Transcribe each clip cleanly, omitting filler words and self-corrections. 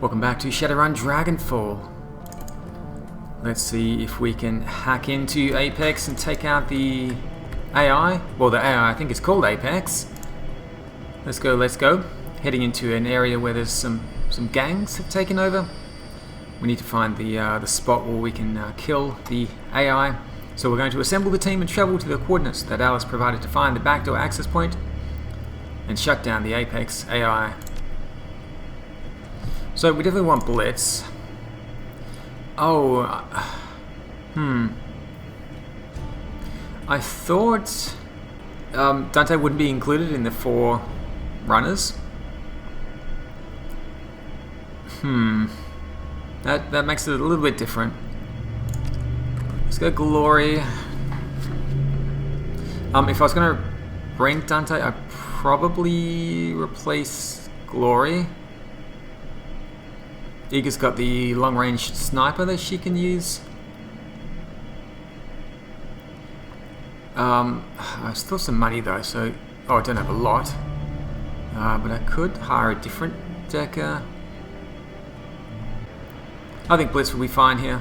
Welcome back to Shadowrun Dragonfall. Let's see if we can hack into Apex and take out the AI. Well, the AI, I think it's called Apex. Let's go. Heading into an area where there's some gangs have taken over. We need to find the spot where we can kill the AI. So we're going to assemble the team and travel to the coordinates that Alice provided to find the backdoor access point and shut down the Apex AI. So we definitely want Blitz. Oh, I thought Dante wouldn't be included in the 4 runners. That makes it a little bit different. Let's go Glory. If I was going to bring Dante, I'd probably replace Glory. Eager's got the long-range sniper that she can use. I still have some money though, so I don't have a lot. But I could hire a different decker. I think Blitz will be fine here.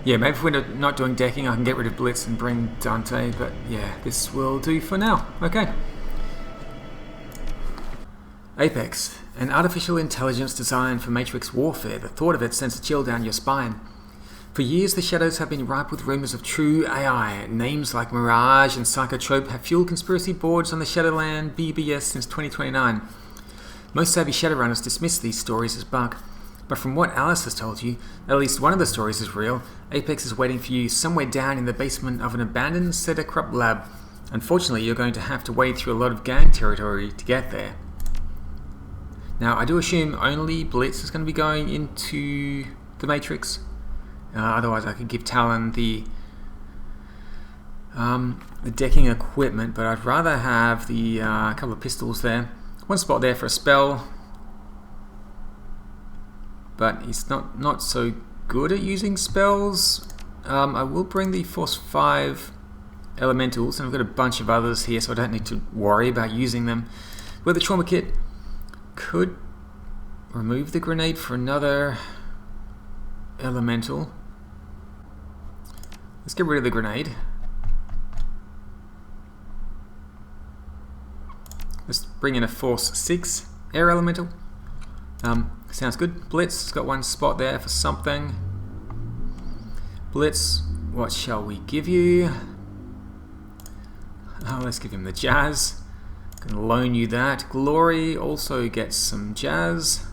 Yeah, maybe if we're not doing decking, I can get rid of Blitz and bring Dante. But yeah, this will do for now. Okay. Apex, an artificial intelligence designed for matrix warfare. The thought of it sends a chill down your spine. For years, the shadows have been ripe with rumors of true AI. Names like Mirage and Psychotrope have fueled conspiracy boards on the Shadowland BBS since 2029. Most savvy Shadowrunners dismiss these stories as bunk, but from what Alice has told you, at least one of the stories is real. Apex is waiting for you somewhere down in the basement of an abandoned Cedar-Crop lab. Unfortunately, you're going to have to wade through a lot of gang territory to get there. Now, I do assume only Blitz is going to be going into the Matrix. Otherwise, I could give Talon the decking equipment, but I'd rather have the couple of pistols there. One spot there for a spell, but he's not so good at using spells. I will bring the Force 5 Elementals, and I've got a bunch of others here, so I don't need to worry about using them. With the Trauma Kit, could remove the grenade for another elemental. Let's get rid of the grenade. Let's bring in a Force 6 air elemental. Sounds good. Blitz has got one spot there for something. Blitz, what shall we give you? Let's give him the jazz. Going to loan you that. Glory also gets some jazz.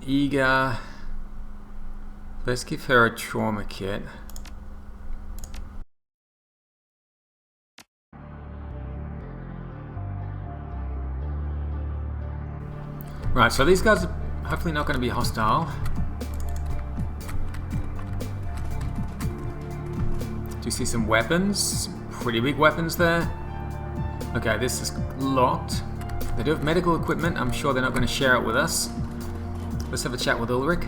Eager. Let's give her a trauma kit. Right, so these guys are hopefully not going to be hostile. Do you see some weapons? Pretty big weapons there. Okay, this is locked. They do have medical equipment. I'm sure they're not going to share it with us. Let's have a chat with Ulrich.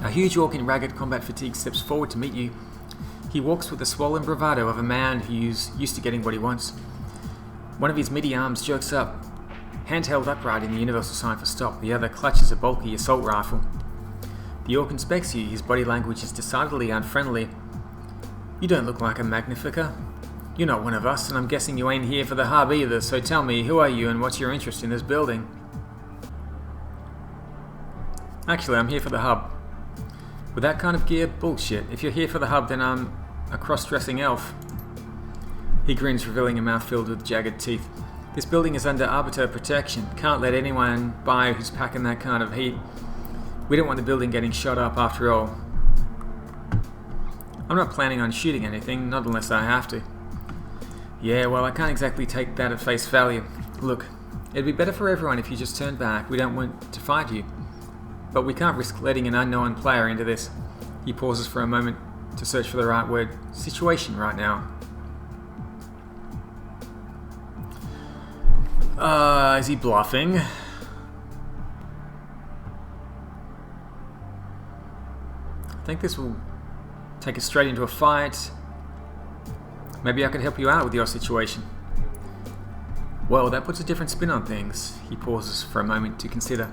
A huge orc in ragged combat fatigue steps forward to meet you. He walks with the swollen bravado of a man who's used to getting what he wants. One of his midi arms jerks up, hand held upright in the universal sign for stop. The other clutches a bulky assault rifle. The orc inspects you. His body language is decidedly unfriendly. You don't look like a Magnifica. You're not one of us, and I'm guessing you ain't here for the hub either, so tell me, who are you and what's your interest in this building? Actually, I'm here for the hub. With that kind of gear, bullshit. If you're here for the hub, then I'm a cross-dressing elf. He grins, revealing a mouth filled with jagged teeth. This building is under arbiter protection. Can't let anyone by who's packing that kind of heat. We don't want the building getting shot up after all. I'm not planning on shooting anything, not unless I have to. Yeah, well, I can't exactly take that at face value. Look, it'd be better for everyone if you just turned back. We don't want to fight you. But we can't risk letting an unknown player into this. He pauses for a moment to search for the right word. Situation right now. Is he bluffing? I think this will take us straight into a fight. Maybe I could help you out with your situation. Well, that puts a different spin on things. He pauses for a moment to consider.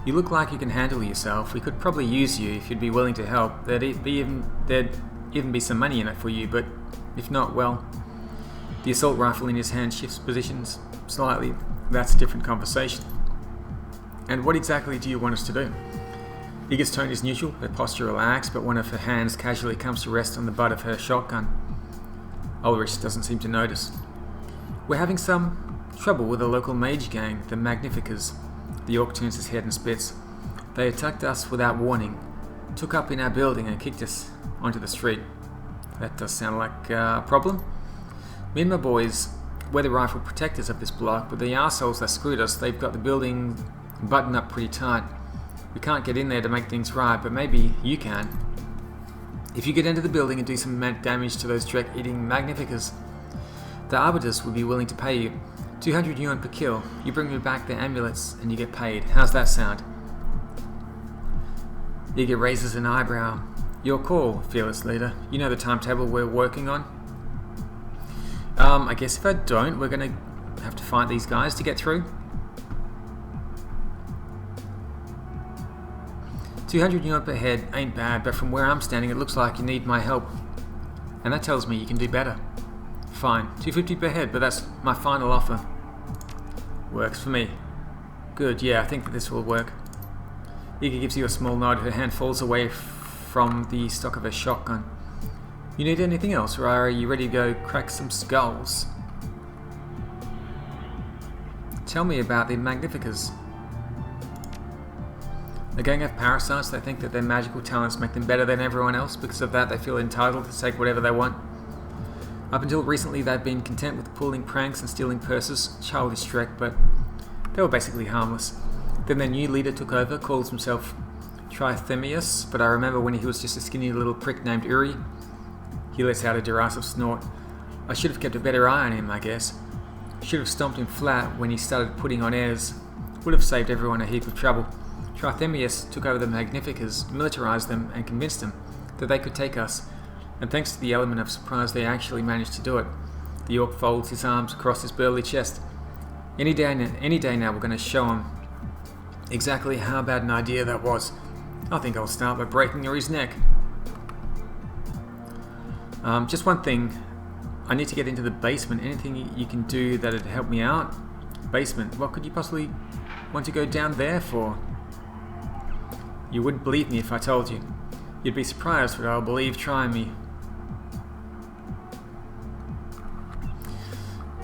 You look like you can handle yourself. We could probably use you if you'd be willing to help. There'd even be some money in it for you, but if not, well... The assault rifle in his hand shifts positions slightly. That's a different conversation. And what exactly do you want us to do? Iga's tone is neutral, her posture relaxed, but one of her hands casually comes to rest on the butt of her shotgun. Ulrich doesn't seem to notice. We're having some trouble with a local mage gang, the Magnificas. The orc turns his head and spits. They attacked us without warning, took up in our building and kicked us onto the street. That does sound like a problem. Me and my boys, we're the rifle protectors of this block, but the arseholes that screwed us, they've got the building buttoned up pretty tight. We can't get in there to make things right, but maybe you can. If you get into the building and do some damage to those dreck-eating Magnificas, the Arbiters would be willing to pay you 200 yuan per kill. You bring me back the amulets and you get paid. How's that sound? Iga raises an eyebrow. Your call, fearless leader. You know the timetable we're working on? I guess if I don't, we're going to have to fight these guys to get through. 200 yuan per head ain't bad, but from where I'm standing it looks like you need my help. And that tells me you can do better. Fine, 250 per head, but that's my final offer. Works for me. Good, yeah, I think that this will work. Iga gives you a small nod, her hand falls away from the stock of her shotgun. You need anything else, or are you ready to go crack some skulls? Tell me about the Magnificas. A gang of parasites, they think that their magical talents make them better than everyone else. Because of that, they feel entitled to take whatever they want. Up until recently, they've been content with pulling pranks and stealing purses. Childish trick, but they were basically harmless. Then their new leader took over, calls himself Trithemius, but I remember when he was just a skinny little prick named Uri. He lets out a derisive snort. I should have kept a better eye on him, I guess. Should have stomped him flat when he started putting on airs. Would have saved everyone a heap of trouble. Trithemius took over the Magnificas, militarized them, and convinced them that they could take us. And thanks to the element of surprise, they actually managed to do it. The orc folds his arms across his burly chest. Any day now we're going to show him exactly how bad an idea that was. I think I'll start by breaking Uri's neck. Just one thing. I need to get into the basement. Anything you can do that'd help me out? Basement. What could you possibly want to go down there for? You wouldn't believe me if I told you. You'd be surprised, but I'll believe trying me.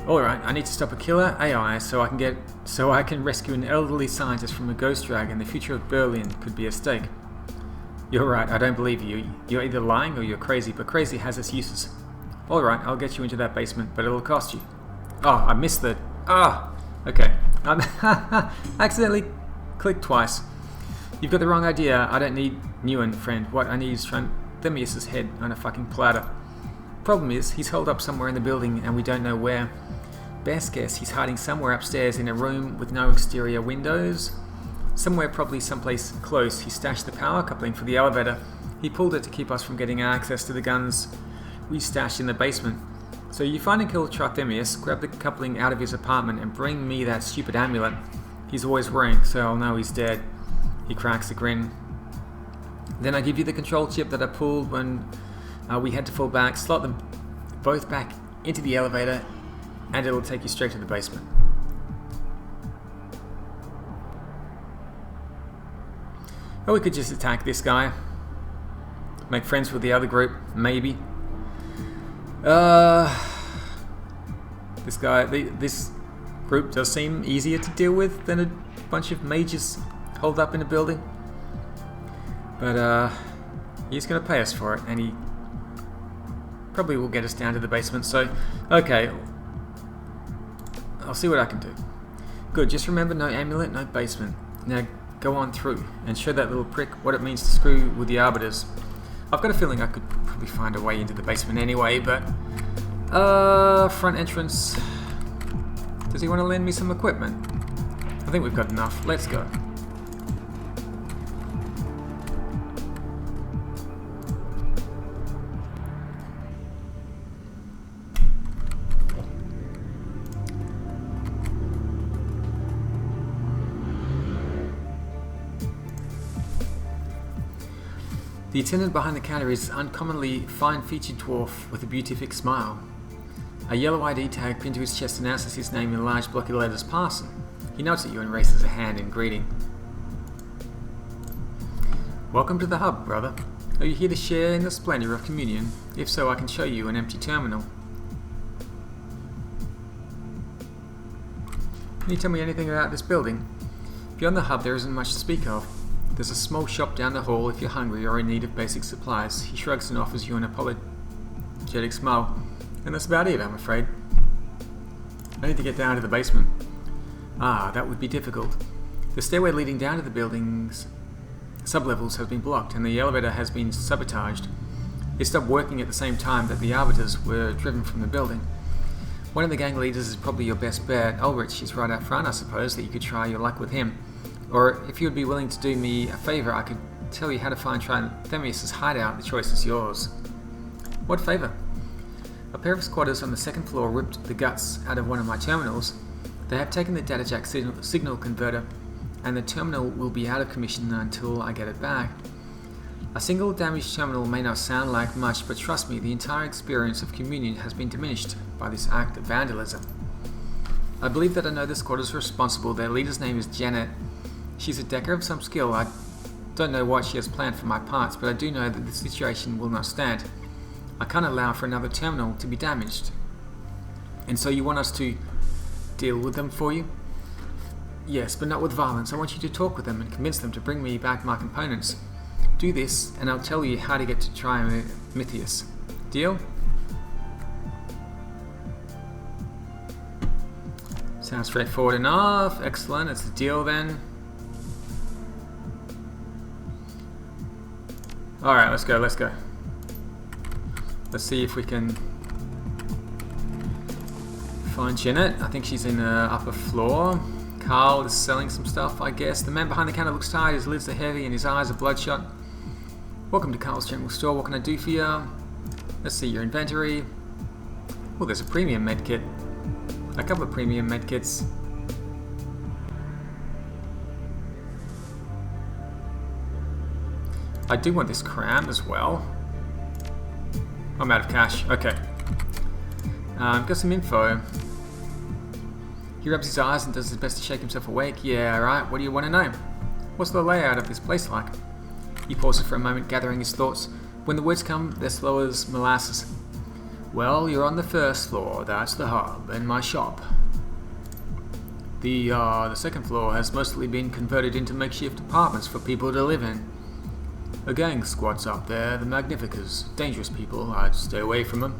Alright, I need to stop a killer AI so I can rescue an elderly scientist from a ghost dragon. The future of Berlin could be at stake. You're right, I don't believe you. You're either lying or you're crazy, but crazy has its uses. Alright, I'll get you into that basement, but it'll cost you. Oh, I missed it. Okay. I accidentally clicked twice. You've got the wrong idea. I don't need Newen, friend. What I need is Trithemius' head on a fucking platter. Problem is, he's holed up somewhere in the building and we don't know where. Best guess, he's hiding somewhere upstairs in a room with no exterior windows. Somewhere, probably someplace close. He stashed the power coupling for the elevator. He pulled it to keep us from getting access to the guns we stashed in the basement. So you find and kill Trithemius, grab the coupling out of his apartment and bring me that stupid amulet he's always wearing, so I'll know he's dead. He cracks a grin. Then I give you the control chip that I pulled when we had to fall back, slot them both back into the elevator, and it'll take you straight to the basement. Or we could just attack this guy. Make friends with the other group, maybe. This group does seem easier to deal with than a bunch of mages holed up in a building. But he's going to pay us for it, and he probably will get us down to the basement. So, okay, I'll see what I can do. Good, just remember no amulet, no basement. Now go on through and show that little prick what it means to screw with the Arbiters. I've got a feeling I could probably find a way into the basement anyway, but front entrance. Does he want to lend me some equipment? I think we've got enough. Let's go. the The attendant behind the counter is an uncommonly fine-featured dwarf with a beatific smile. A yellow ID tag pinned to his chest announces his name in large blocky letters, Parson. He nods at you and raises a hand in greeting. Welcome to the hub, brother. Are you here to share in the splendor of communion? If so, I can show you an empty terminal. Can you tell me anything about this building? Beyond the hub, there isn't much to speak of. There's a small shop down the hall if you're hungry or in need of basic supplies. He shrugs and offers you an apologetic smile. And that's about it, I'm afraid. I need to get down to the basement. Ah, that would be difficult. The stairway leading down to the building's sublevels has been blocked and the elevator has been sabotaged. It stopped working at the same time that the arbiters were driven from the building. One of the gang leaders is probably your best bet. Ulrich is right out front, I suppose, that you could try your luck with him. Or if you would be willing to do me a favour, I could tell you how to find Trithemius' hideout. The choice is yours. What favour? A pair of squatters on the second floor ripped the guts out of one of my terminals. They have taken the data jack signal converter, and the terminal will be out of commission until I get it back. A single damaged terminal may not sound like much, but trust me, the entire experience of communion has been diminished by this act of vandalism. I believe that I know the squatters responsible. Their leader's name is Janet. She's a decker of some skill. I don't know what she has planned for my parts, but I do know that the situation will not stand. I can't allow for another terminal to be damaged. And so you want us to deal with them for you? Yes, but not with violence. I want you to talk with them and convince them to bring me back my components. Do this, and I'll tell you how to get to Trithemius. Deal? Sounds straightforward enough. Excellent, it's the deal then. Alright, let's go. Let's see if we can find Janet. I think she's in the upper floor. Carl is selling some stuff, I guess. The man behind the counter looks tired, his lids are heavy and his eyes are bloodshot. Welcome to Carl's General Store, what can I do for you? Let's see your inventory. Oh, there's a premium medkit. A couple of premium medkits. I do want this cram as well. I'm out of cash. Okay. Got some info. He rubs his eyes and does his best to shake himself awake. Yeah, right. What do you want to know? What's the layout of this place like? He pauses for a moment, gathering his thoughts. When the words come, they're slow as molasses. Well, you're on the first floor. That's the hub and my shop. The second floor has mostly been converted into makeshift apartments for people to live in. A gang squats up there, the Magnificers. Dangerous people, I'd stay away from them.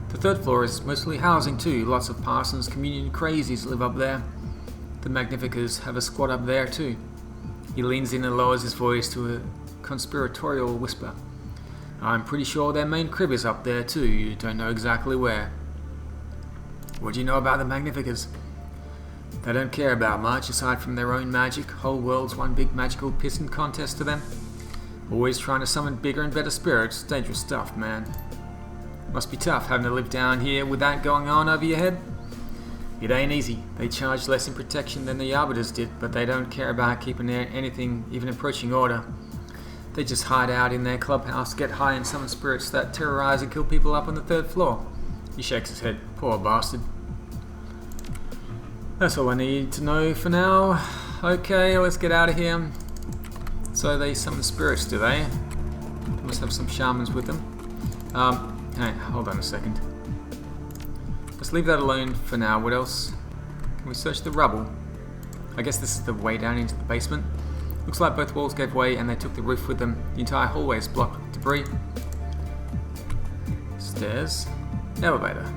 The third floor is mostly housing too. Lots of Parsons communion crazies live up there. The Magnificers have a squat up there too. He leans in and lowers his voice to a conspiratorial whisper. I'm pretty sure their main crib is up there too. You don't know exactly where. What do you know about the Magnificers? They don't care about much aside from their own magic. Whole world's one big magical pissing contest to them. Always trying to summon bigger and better spirits. Dangerous stuff, man. Must be tough having to live down here with that going on over your head. It ain't easy. They charge less in protection than the Arbiters did, but they don't care about keeping anything even approaching order. They just hide out in their clubhouse, get high and summon spirits that terrorize and kill people up on the third floor. He shakes his head. Poor bastard. That's all I need to know for now. Okay, let's get out of here. So they summon spirits, do they? Must have some shamans with them. Hey, hold on a second. Let's leave that alone for now. What else? Can we search the rubble? I guess this is the way down into the basement. Looks like both walls gave way and they took the roof with them. The entire hallway is blocked with debris. Stairs. Elevator.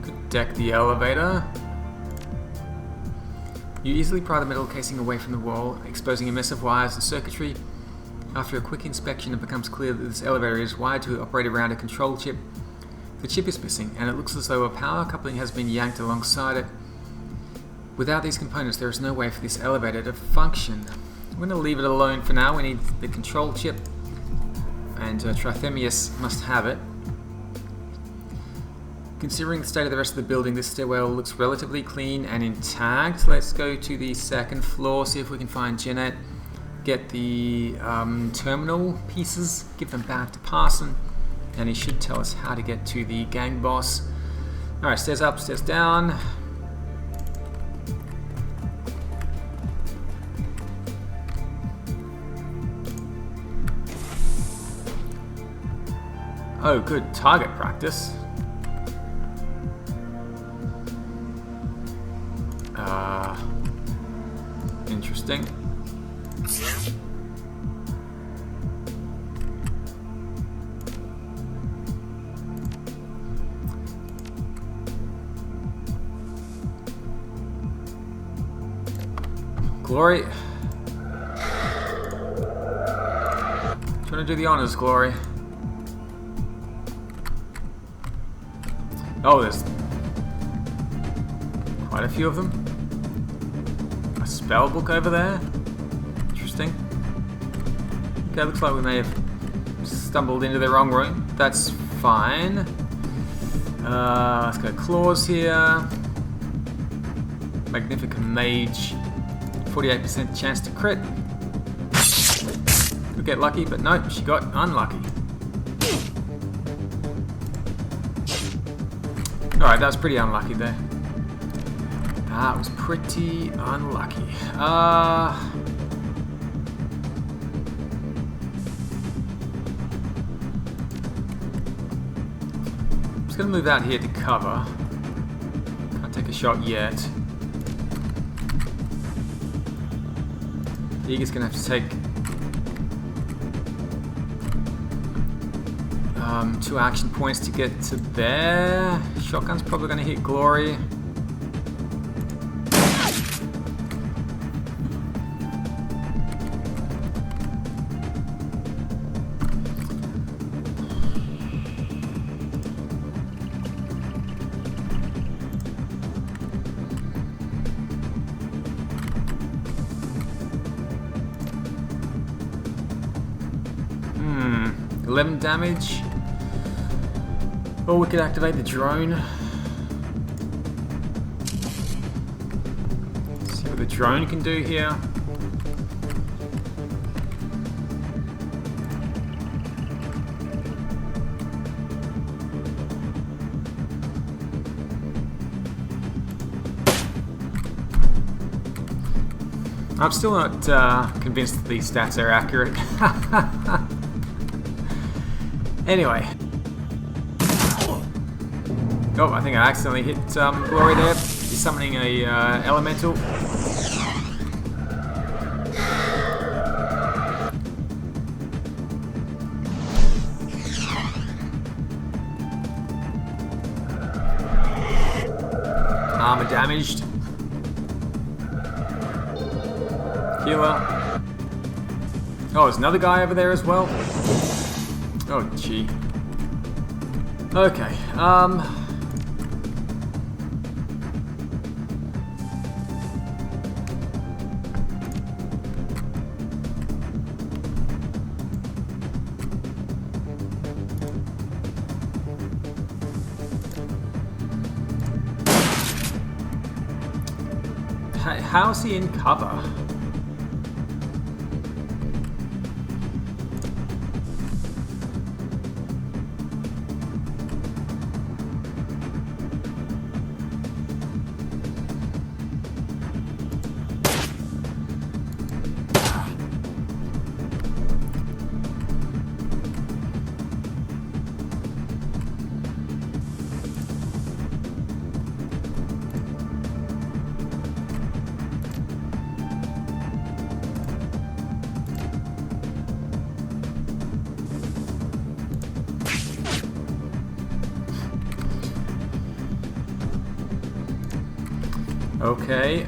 Could deck the elevator. You easily pry the metal casing away from the wall, exposing a mess of wires and circuitry. After a quick inspection, it becomes clear that this elevator is wired to operate around a control chip. The chip is missing, and it looks as though a power coupling has been yanked alongside it. Without these components, there is no way for this elevator to function. I'm going to leave it alone for now. We need the control chip, and Trithemius must have it. Considering the state of the rest of the building, this stairwell looks relatively clean and intact. Let's go to the second floor, see if we can find Janet. get the terminal pieces, give them back to Parson, and he should tell us how to get to the gang boss. Alright, stairs up, stairs down. Oh, good. Target practice. Interesting. Glory. Trying to do the honors, Glory. Oh, there's quite a few of them. A spell book over there. Interesting. Okay, looks like we may have stumbled into the wrong room. That's fine. Let's go claws here. Magnificent Mage. 48% chance to crit. Could get lucky, but nope, she got unlucky. Alright, that was pretty unlucky there. That was pretty unlucky. I'm just going to move out here to cover. Can't take a shot yet. Eager's going to have to take 2 action points to get to there. Shotgun's probably going to hit Glory. Hmm, 11 damage. Or we could activate the drone. See what the drone can do here. I'm still not convinced that these stats are accurate. Anyway. Oh, I think I accidentally hit Glory there. He's summoning a elemental. Armor damaged. Healer. Oh, there's another guy over there as well. Oh, gee. Okay, how's he in cover? Okay.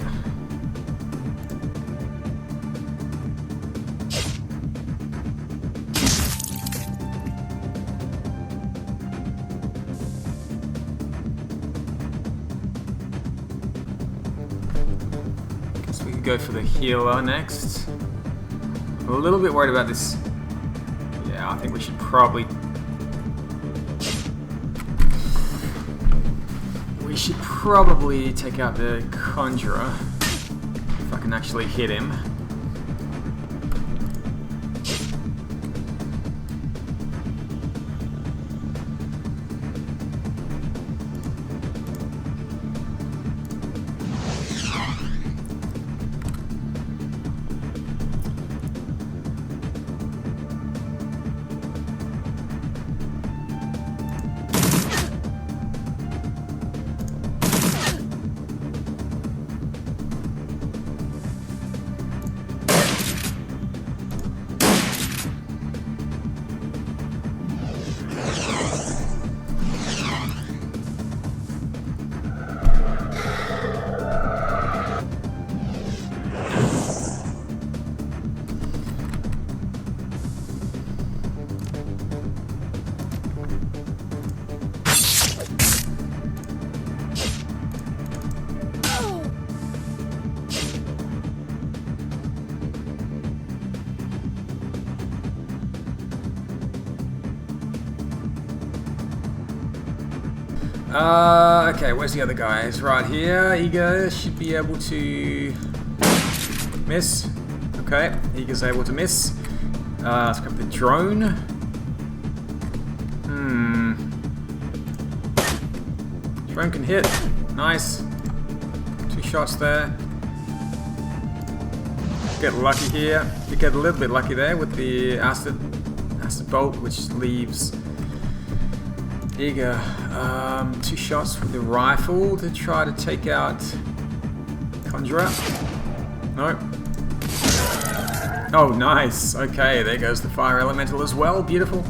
Guess we could go for the healer next. I'm a little bit worried about this. Yeah, I think we should probably... We should probably take out the Conjurer, if I can actually hit him. Okay, where's the other guy? He's right here. Eager should be able to miss. Okay, Eager's able to miss. Let's grab the drone. Drone can hit. Nice. 2 shots there. Get lucky here. You get a little bit lucky there with the acid bolt, which leaves Eager 2 shots with the rifle to try to take out Conjurer. Nope. Oh, nice. Okay, there goes the fire elemental as well. Beautiful.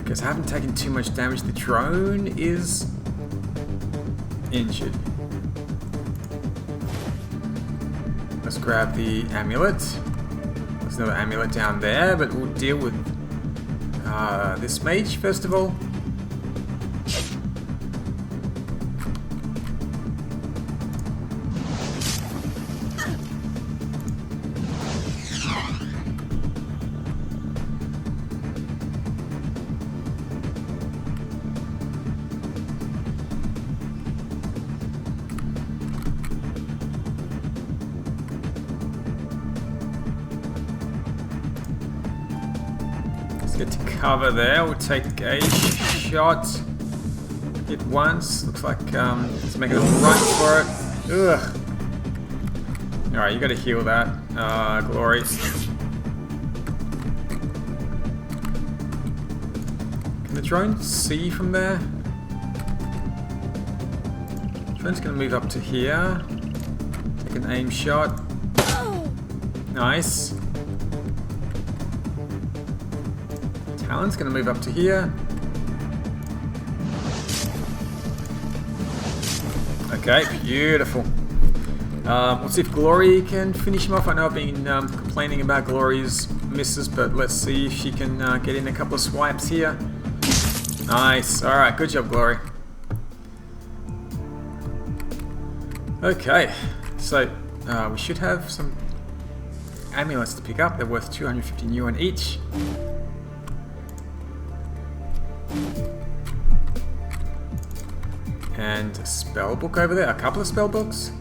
Because I haven't taken too much damage. The drone is injured. Let's grab the amulet. There's another amulet down there, but we'll deal with this mage first of all. Get to cover there. We'll take a shot. Hit once. Looks like it's making a run for it. Ugh. Alright, you gotta heal that. Glory. Can the drone see from there? Drone's gonna move up to here. Take an aim shot. Nice. Talon's going to move up to here. Okay, beautiful. We'll see if Glory can finish him off. I know I've been complaining about Glory's misses, but let's see if she can get in a couple of swipes here. Nice. Alright, good job, Glory. Okay, so we should have some amulets to pick up. They're worth 250 yuan each. And a spell book over there, a couple of spell books.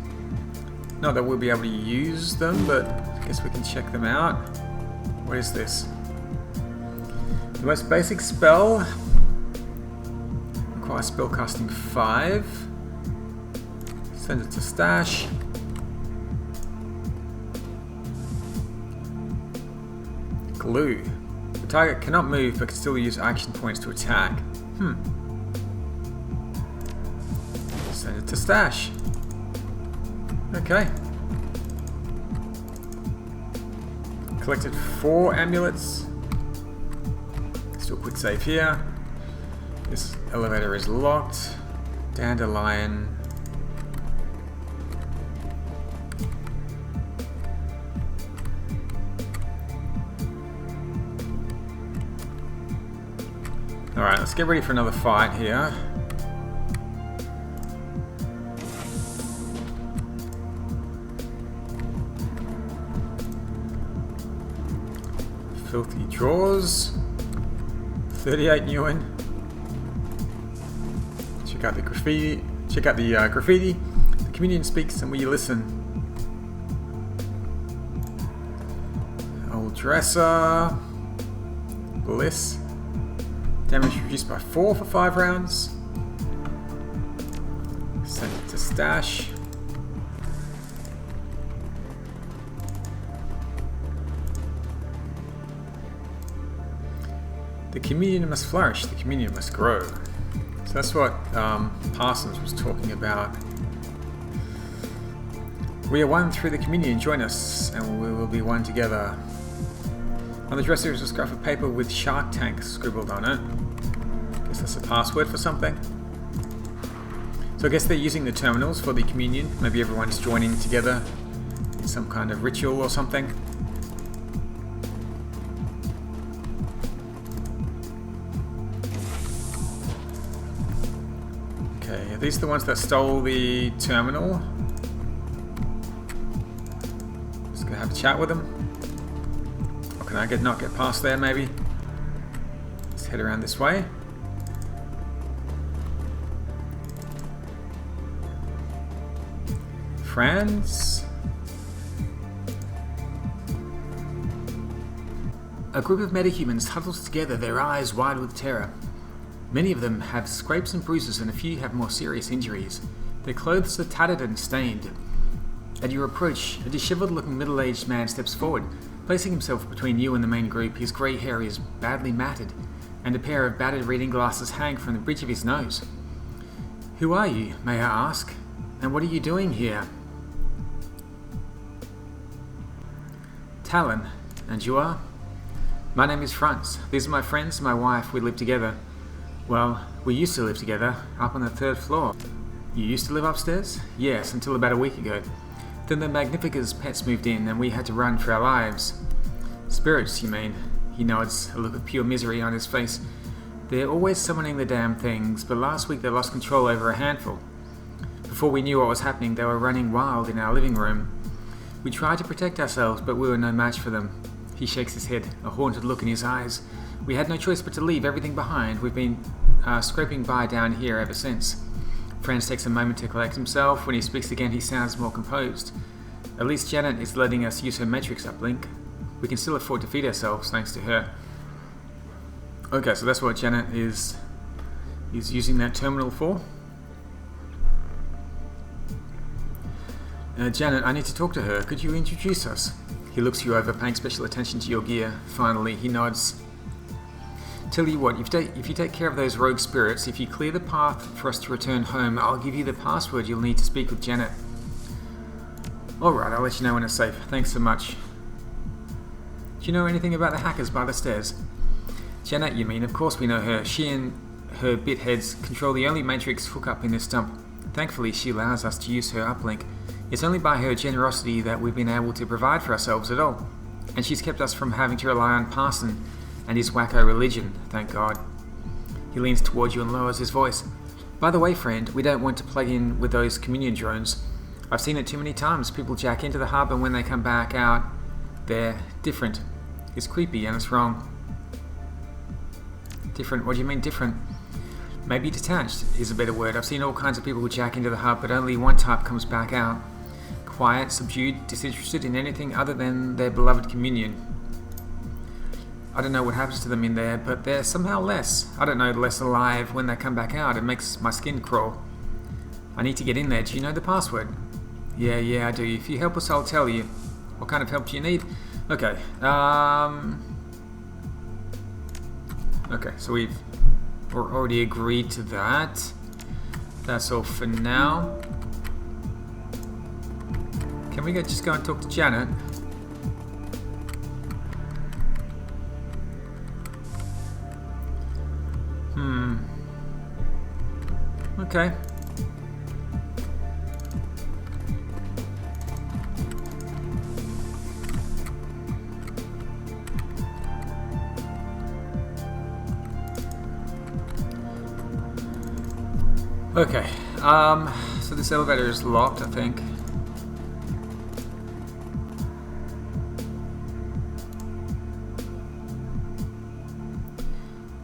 Not that we'll be able to use them, but I guess we can check them out. What is this? The most basic spell requires spellcasting 5. Send it to stash. Glue. The target cannot move but can still use action points to attack. Send it to stash. Okay. Collected 4 amulets. Let's do a quick save here. This elevator is locked. Dandelion. Alright, let's get ready for another fight here. Filthy drawers. 38 yuan. Check out the graffiti. Check out the graffiti. The comedian speaks and we listen. Old dresser. Bliss. Damage reduced by 4 for 5 rounds. Send it to stash. The communion must flourish, the communion must grow. So that's what Parsons was talking about. We are one through the communion, join us, and we will be one together. On the dresser is a scrap of paper with Shark Tank scribbled on it. Guess that's a password for something. So I guess they're using the terminals for the communion. Maybe everyone's joining together in some kind of ritual or something. Okay, are these the ones that stole the terminal? Just gonna have a chat with them. Or can I not get past there maybe? Let's head around this way. friends? A group of metahumans huddles together, their eyes wide with terror. Many of them have scrapes and bruises, and a few have more serious injuries. Their clothes are tattered and stained. At your approach, a disheveled-looking middle-aged man steps forward, placing himself between you and the main group. His grey hair is badly matted, and a pair of battered reading glasses hang from the bridge of his nose. Who are you, may I ask? And what are you doing here? Talon. And you are? My name is Franz. These are my friends and my wife. We live together. Well, we used to live together, up on the 3rd floor. You used to live upstairs? Yes, until about a week ago. Then the Magnifica's pets moved in and we had to run for our lives. Spirits, you mean? He nods, a look of pure misery on his face. They're always summoning the damn things, but last week they lost control over a handful. Before we knew what was happening, they were running wild in our living room. We tried to protect ourselves, but we were no match for them. He shakes his head, a haunted look in his eyes. We had no choice but to leave everything behind. We've been scraping by down here ever since. Franz takes a moment to collect himself. When he speaks again, he sounds more composed. At least Janet is letting us use her Matrix uplink. We can still afford to feed ourselves thanks to her. Okay, so that's what Janet is using that terminal for. Janet, I need to talk to her. Could you introduce us? He looks you over, paying special attention to your gear. Finally, he nods. Tell you what, if you take care of those rogue spirits, if you clear the path for us to return home, I'll give you the password you'll need to speak with Janet. Alright, I'll let you know when it's safe. Thanks so much. Do you know anything about the hackers by the stairs? Janet, you mean? Of course we know her. She and her bitheads control the only Matrix hookup in this dump. Thankfully, she allows us to use her uplink. It's only by her generosity that we've been able to provide for ourselves at all. And she's kept us from having to rely on Parson and his wacko religion, thank God. He leans towards you and lowers his voice. By the way, friend, we don't want to plug in with those communion drones. I've seen it too many times. People jack into the hub and when they come back out, they're different. It's creepy and it's wrong. Different? What do you mean different? Maybe detached is a better word. I've seen all kinds of people who jack into the hub, but only one type comes back out. Quiet, subdued, disinterested in anything other than their beloved communion. I don't know what happens to them in there, but they're somehow less. I don't know, less alive when they come back out. It makes my skin crawl. I need to get in there. Do you know the password? Yeah, I do. If you help us, I'll tell you. What kind of help do you need? Okay. Okay, so we've already agreed to that. That's all for now. Can we just go and talk to Janet? Okay. Okay, so this elevator is locked, I think.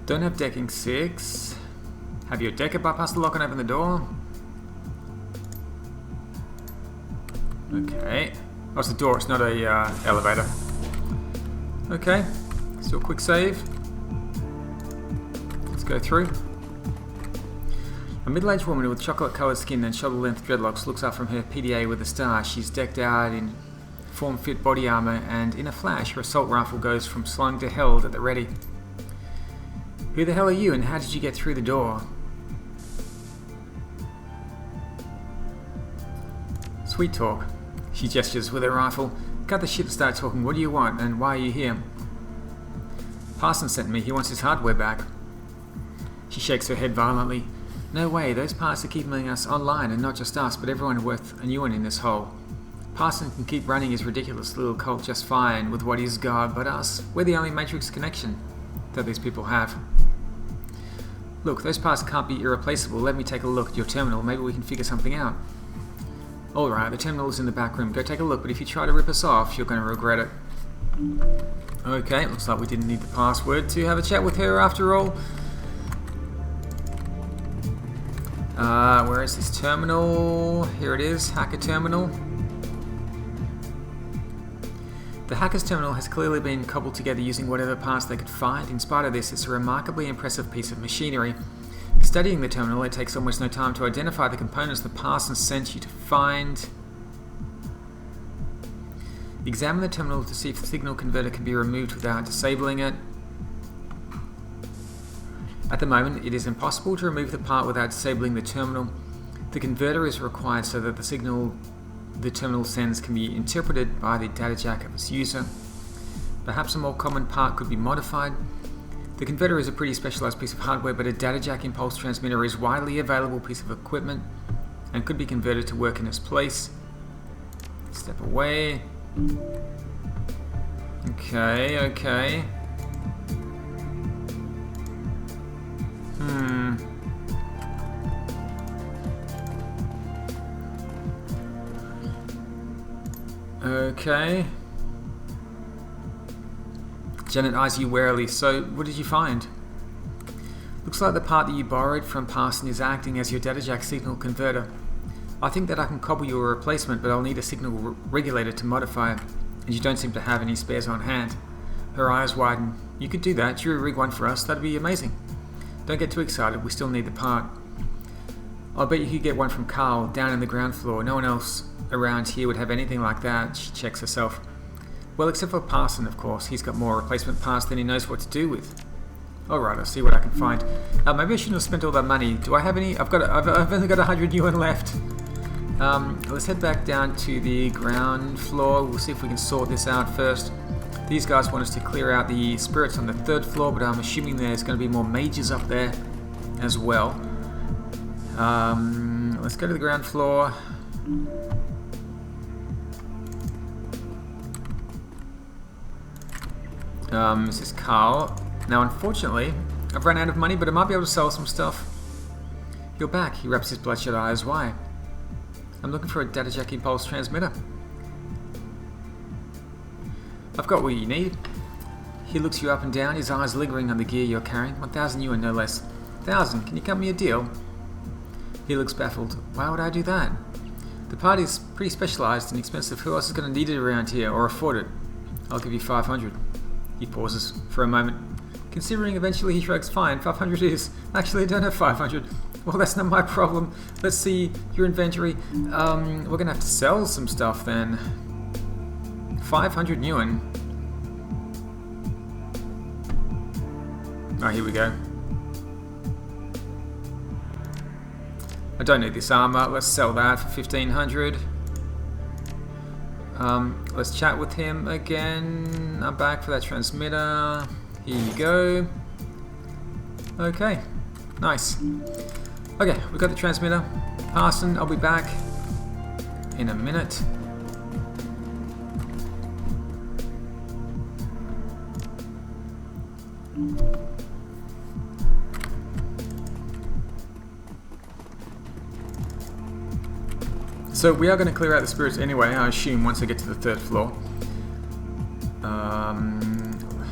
Don't have decking 6. Have your decker bypass the lock and open the door? Okay. Oh, it's a door, it's not a elevator. Okay, let's do a quick save. Let's go through. A middle-aged woman with chocolate-coloured skin and shoulder-length dreadlocks looks up from her PDA with a star. She's decked out in form-fit body armour, and in a flash, her assault rifle goes from slung to held at the ready. Who the hell are you, and how did you get through the door? Sweet talk. She gestures with her rifle. Cut the shit and start talking. What do you want, and why are you here? Parson sent me. He wants his hardware back. She shakes her head violently. No way, those parts are keeping us online, and not just us, but everyone worth a new one in this hole. Parson can keep running his ridiculous little cult just fine with what is God, but us, we're the only Matrix connection that these people have. Look, those parts can't be irreplaceable. Let me take a look at your terminal. Maybe we can figure something out. Alright, the terminal is in the back room. Go take a look, but if you try to rip us off, you're going to regret it. Okay, looks like we didn't need the password to have a chat with her after all. Where is this terminal? Here it is, hacker terminal. The hacker's terminal has clearly been cobbled together using whatever parts they could find. In spite of this, it's a remarkably impressive piece of machinery. Studying the terminal, it takes almost no time to identify the components the Parsons sent you to find. Examine the terminal to see if the signal converter can be removed without disabling it. At the moment, it is impossible to remove the part without disabling the terminal. The converter is required so that the signal the terminal sends can be interpreted by the data jack of its user. Perhaps a more common part could be modified. The converter is a pretty specialized piece of hardware, but a data jack impulse transmitter is a widely available piece of equipment and could be converted to work in its place. Step away. Okay. Okay. Janet eyes you warily. So, what did you find? Looks like the part that you borrowed from Parson is acting as your data jack signal converter. I think that I can cobble you a replacement, but I'll need a signal regulator to modify it, and you don't seem to have any spares on hand. Her eyes widen. You could do that. You rig one for us. That'd be amazing. Don't get too excited. We still need the part. I'll bet you could get one from Carl down in the ground floor. No one else around here would have anything like that. She checks herself. Well, except for Parson, of course. He's got more replacement parts than he knows what to do with. Alright, I'll see what I can find. Maybe I shouldn't have spent all that money. Do I have any? I've only got 100 yuan left. Let's head back down to the ground floor. We'll see if we can sort this out first. These guys want us to clear out the spirits on the 3rd floor, but I'm assuming there's going to be more mages up there as well. Let's go to the ground floor. This is Carl. Now, unfortunately, I've run out of money, but I might be able to sell some stuff. You're back. He wraps his bloodshot eyes. Why? I'm looking for a data jack impulse transmitter. I've got what you need. He looks you up and down, his eyes lingering on the gear you're carrying. 1,000 yuan, no less. 1,000? Can you cut me a deal? He looks baffled. Why would I do that? The part is pretty specialized and expensive. Who else is going to need it around here or afford it? I'll give you 500. He pauses for a moment. Considering eventually he shrugs. Fine, 500 is. Actually, I don't have 500. Well, that's not my problem. Let's see your inventory. We're going to have to sell some stuff then. 500 yuan. Oh, here we go. I don't need this armor. Let's sell that for 1,500. Let's chat with him again. I'm back for that transmitter. Here you go. Okay. Nice. Okay, we've got the transmitter. Parson, I'll be back in a minute. So we are going to clear out the spirits anyway, I assume, once I get to the 3rd floor.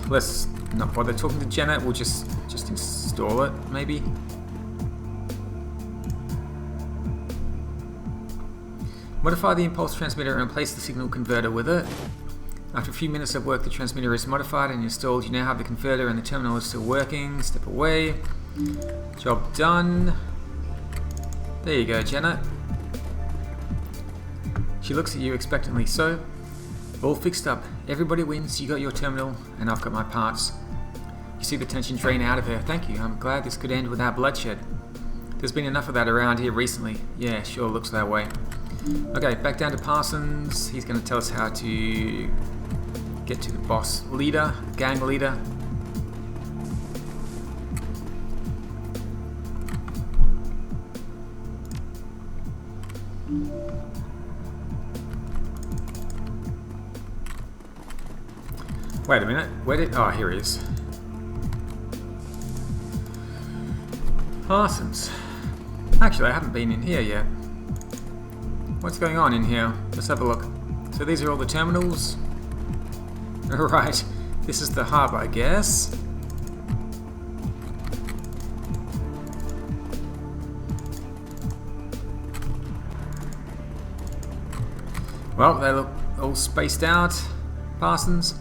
Let's not bother talking to Janet, we'll just install it, maybe. Modify the impulse transmitter and replace the signal converter with it. After a few minutes of work, the transmitter is modified and installed. You now have the converter and the terminal is still working. Step away. Job done. There you go, Janet. She looks at you expectantly. So, all fixed up. Everybody wins. You got your terminal, and I've got my parts. You see the tension drain out of her. Thank you. I'm glad this could end without bloodshed. There's been enough of that around here recently. Yeah, sure looks that way. Okay, back down to Parsons. He's going to tell us how to get to the boss leader, gang leader. Wait a minute, where did... Oh, here he is. Parsons. Actually, I haven't been in here yet. What's going on in here? Let's have a look. So these are all the terminals. Right, this is the hub, I guess. Well, they look all spaced out. Parsons.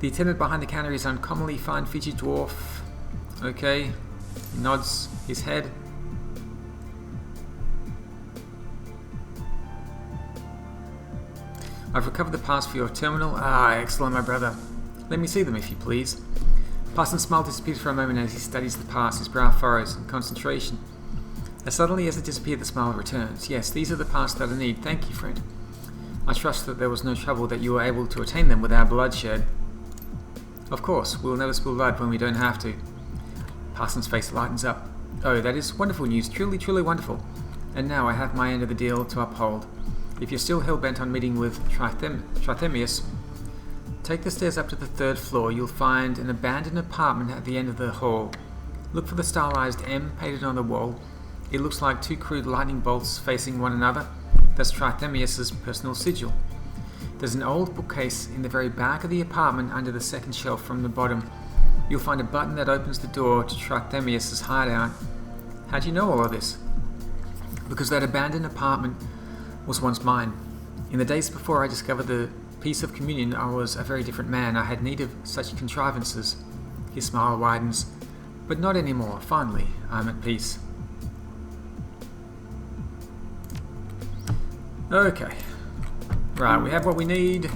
The attendant behind the counter is uncommonly fine-featured dwarf. Okay. He nods his head. I've recovered the pass for your terminal. Ah, excellent, my brother. Let me see them, if you please. Parsons' smile disappears for a moment as he studies the pass, his brow furrows in concentration. As suddenly as it disappeared, the smile returns. Yes, these are the pass that I need. Thank you, friend. I trust that there was no trouble, that you were able to attain them without bloodshed. Of course, we'll never spill blood when we don't have to. Parsons' face lightens up. Oh, that is wonderful news. Truly, truly wonderful. And now I have my end of the deal to uphold. If you're still hell-bent on meeting with Trithemius, take the stairs up to the 3rd floor. You'll find an abandoned apartment at the end of the hall. Look for the stylized M painted on the wall. It looks like 2 crude lightning bolts facing one another. That's Trithemius' personal sigil. There's an old bookcase in the very back of the apartment under the 2nd shelf from the bottom. You'll find a button that opens the door to Trithemius' hideout. How do you know all of this? Because that abandoned apartment was once mine. In the days before I discovered the peace of communion, I was a very different man. I had need of such contrivances. His smile widens. But not anymore. Finally, I'm at peace. Okay. Right, we have what we need.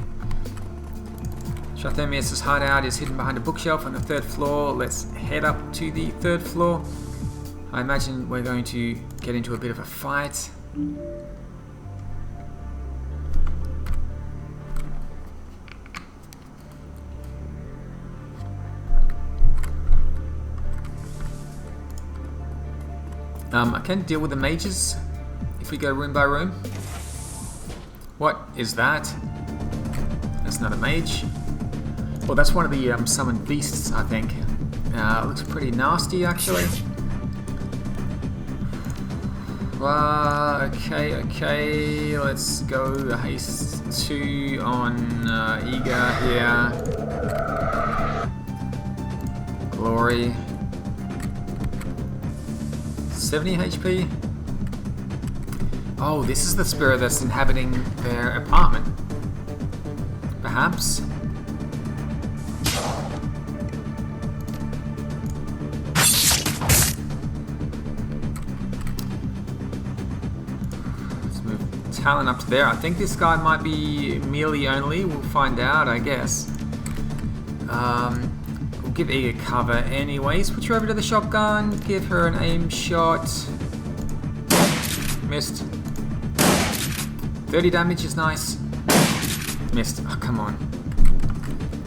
Trithemius' hideout is hidden behind a bookshelf on the 3rd floor. Let's head up to the 3rd floor. I imagine we're going to get into a bit of a fight. I can deal with the mages if we go room by room. What is that? That's not a mage. Well, that's one of the summoned beasts, I think. Looks pretty nasty, actually. Okay. Let's go haste 2 on Eager here. Glory. 70 HP. Oh, this is the spirit that's inhabiting their apartment. Perhaps. Let's move Talon up to there. I think this guy might be melee only. We'll find out, I guess. We'll give Eager cover anyway. Switch her over to the shotgun. Give her an aim shot. Missed. 30 damage is nice. Missed. Oh, come on.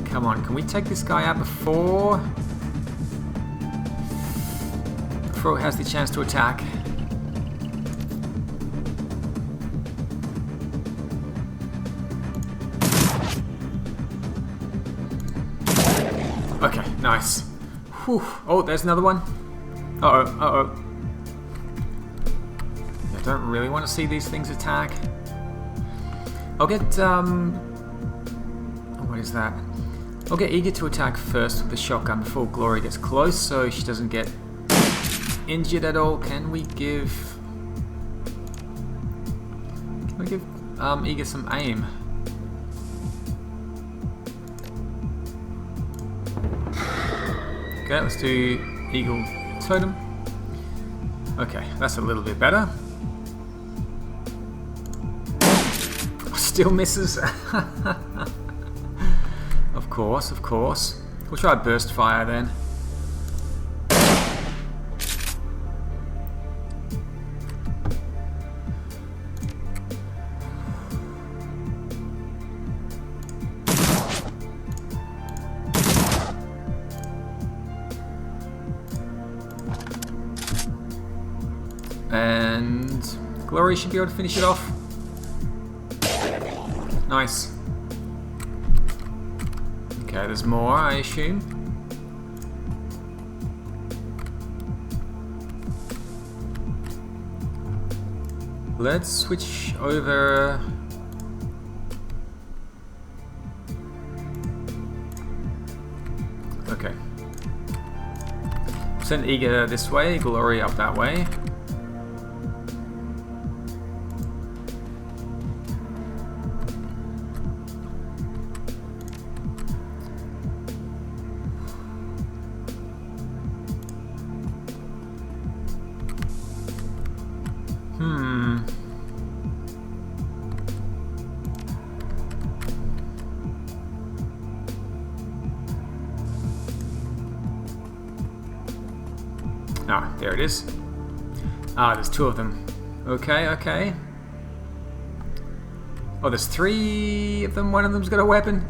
Come on. Can we take this guy out before it has the chance to attack? Okay, nice. Whew. Oh, there's another one. Uh-oh. I don't really want to see these things attack. I'll get, what is that? I'll get Eager to attack first with the shotgun before Glory gets close, so she doesn't get injured at all. Can we give Eager some aim? Okay, let's do Eagle Totem. Okay, that's a little bit better. Still misses. Of course. We'll try Burst Fire then. And Glory should be able to finish it off. Nice. Okay, there's more, I assume. Let's switch over. Okay. Send Eager this way, Glory up that way. Ah, there it is. Ah, there's two of them. Okay, okay. Oh, there's three of them. One of them's got a weapon.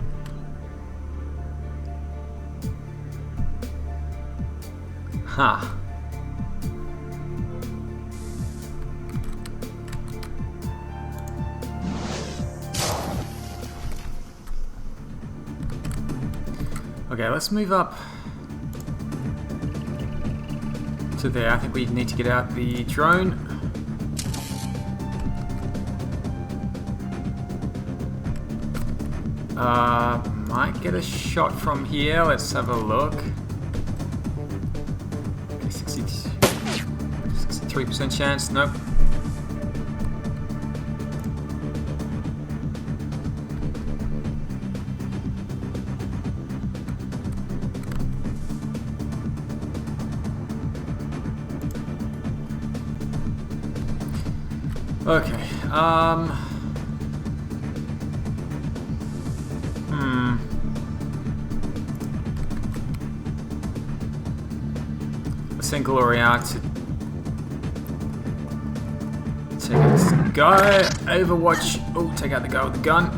Huh. Okay, let's move up to there. I think we need to get out the drone. Might get a shot from here. Let's have a look. Okay, 63% chance. Nope. Okay, let's send Glory out to take out go. Overwatch. Oh, take out the guy with the gun.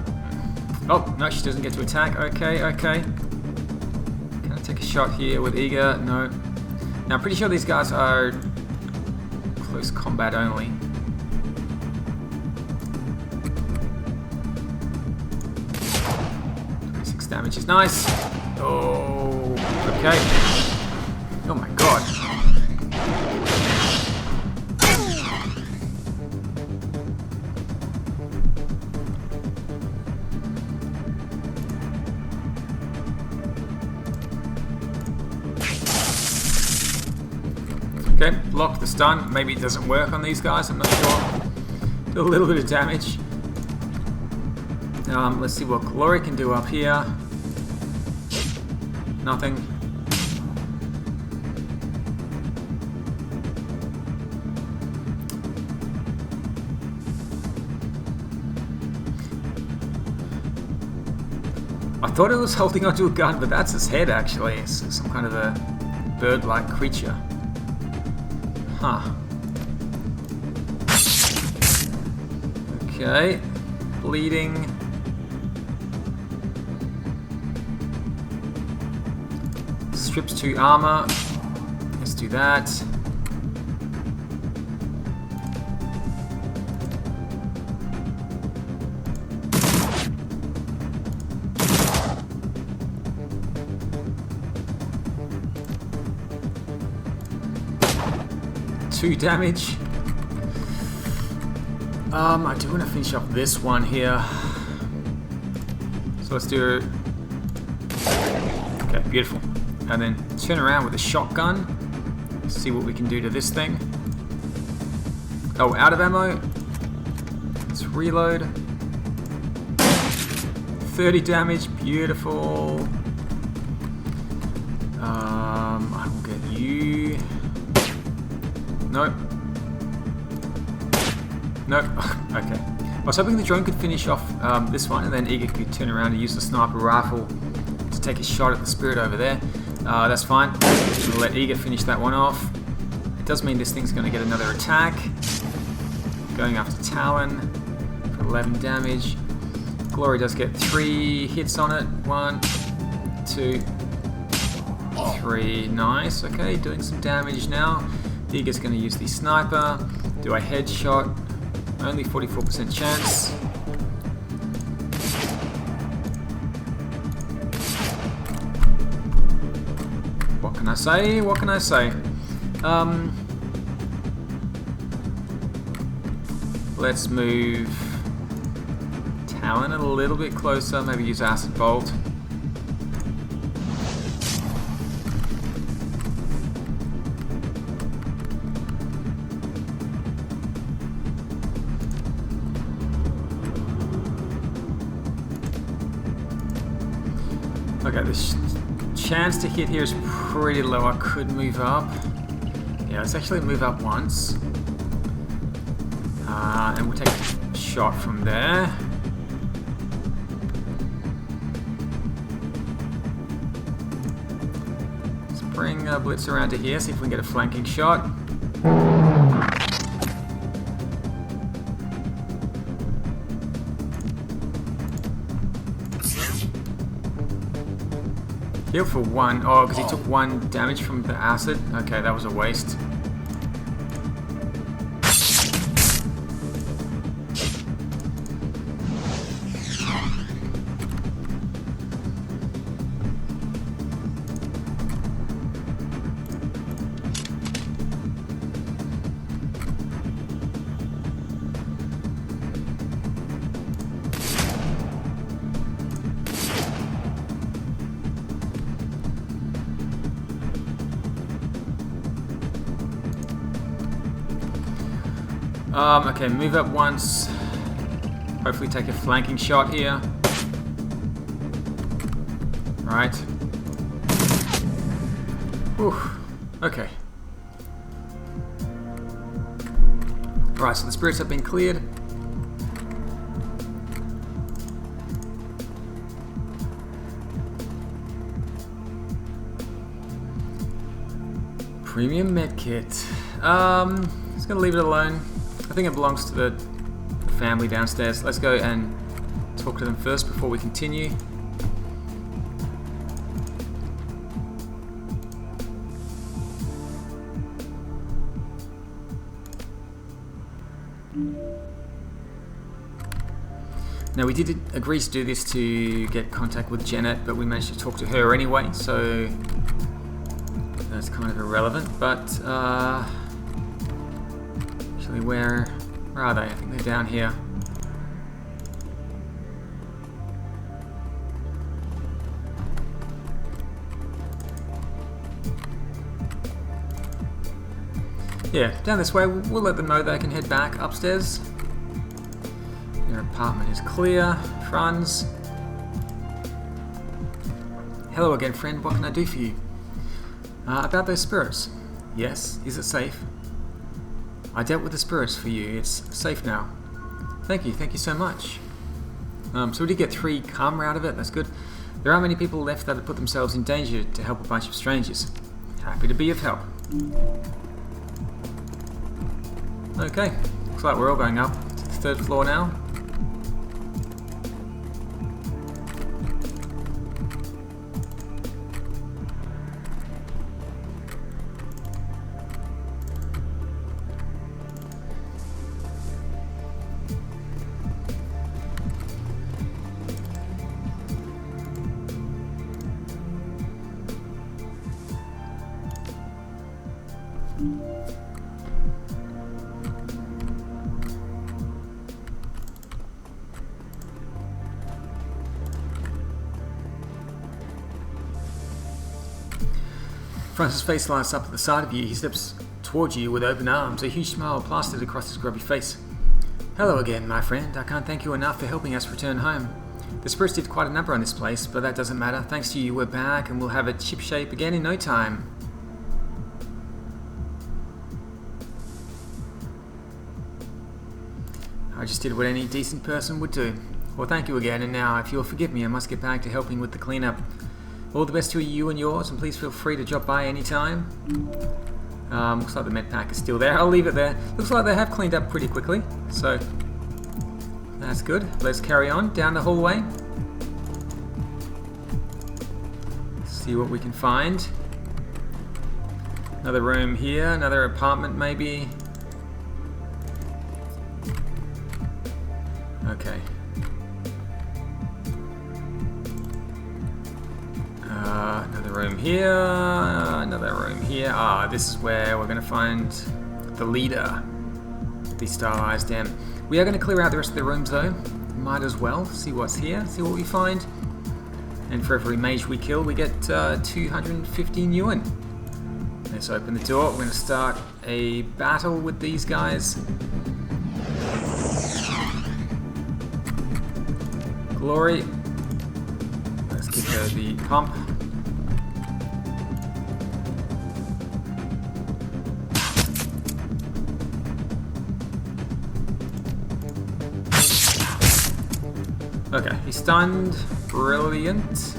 Oh, no, she doesn't get to attack. Okay, okay. Can I take a shot here with Eager? No. Now, I'm pretty sure these guys are close combat only. Damage is nice. Oh, okay. Oh my god. Okay, block the stun. Maybe it doesn't work on these guys, I'm not sure. Do a little bit of damage. Let's see what Glory can do up here. Nothing. I thought it was holding onto a gun, but that's its head actually. It's some kind of a bird-like creature. Huh. Okay. Bleeding. Strips 2 armor. Let's do that. Two damage. I do want to finish up this one here. So let's do. Okay, beautiful. And then turn around with a shotgun. See what we can do to this thing. Oh, out of ammo. Let's reload. 30 damage, beautiful. I will get you. Nope. Nope. Okay. I was hoping the drone could finish off this one, and then Eager could turn around and use the sniper rifle to take a shot at the spirit over there. That's fine. We'll let Eager finish that one off. It does mean this thing's going to get another attack. Going after Talon for 11 damage. Glory does get 3 hits on it. 1, 2, 3. Nice. Okay, doing some damage now. Eager's going to use the sniper. Do a headshot. Only 44% chance. What can I say? What can I say? Let's move Talon a little bit closer. Maybe use Acid Bolt. Okay, this chance to hit here is pretty low. I could move up. Yeah, let's actually move up once. And we'll take a shot from there. Let's bring Blitz around to here, see if we can get a flanking shot. Heal for 1. Oh, because he took 1 damage from the acid. Okay, that was a waste. Okay, move up once. Hopefully take a flanking shot here. Right. Whew. Okay. Right, so the spirits have been cleared. Premium medkit. Just gonna leave it alone. I think it belongs to the family downstairs. Let's go and talk to them first before we continue. Now we did agree to do this to get contact with Janet, but we managed to talk to her anyway, so that's kind of irrelevant. But actually, where are they? I think they're down here. Yeah, down this way. We'll let them know they can head back upstairs. Their apartment is clear. Franz. Hello again, friend. What can I do for you? About those spirits. Yes, is it safe? I dealt with the spirits for you. It's safe now. Thank you so much. So we did get 3 karma out of it. That's good. There aren't many people left that have put themselves in danger to help a bunch of strangers. Happy to be of help. Okay, looks like we're all going up to the 3rd floor now. Francis' face lights up at the sight of you. He steps towards you with open arms, a huge smile plastered across his grubby face. Hello again, my friend. I can't thank you enough for helping us return home. The spirits did quite a number on this place, but that doesn't matter. Thanks to you, we're back, and we'll have it shipshape again in no time. I just did what any decent person would do. Well, thank you again, and now, if you'll forgive me, I must get back to helping with the cleanup. All the best to you and yours, and please feel free to drop by anytime. Looks like the med pack is still there. I'll leave it there. Looks like they have cleaned up pretty quickly, so that's good. Let's carry on down the hallway. See what we can find. Another room here, another apartment maybe. Okay. Another room here, another room here. This is where we're going to find the leader, the stylized M. We are going to clear out the rest of the rooms though. Might as well see what's here, see what we find. And for every mage we kill, we get 215 yuan. Let's open the door. We're going to start a battle with these guys. Glory. Let's give her the pump. Okay, he's stunned. Brilliant.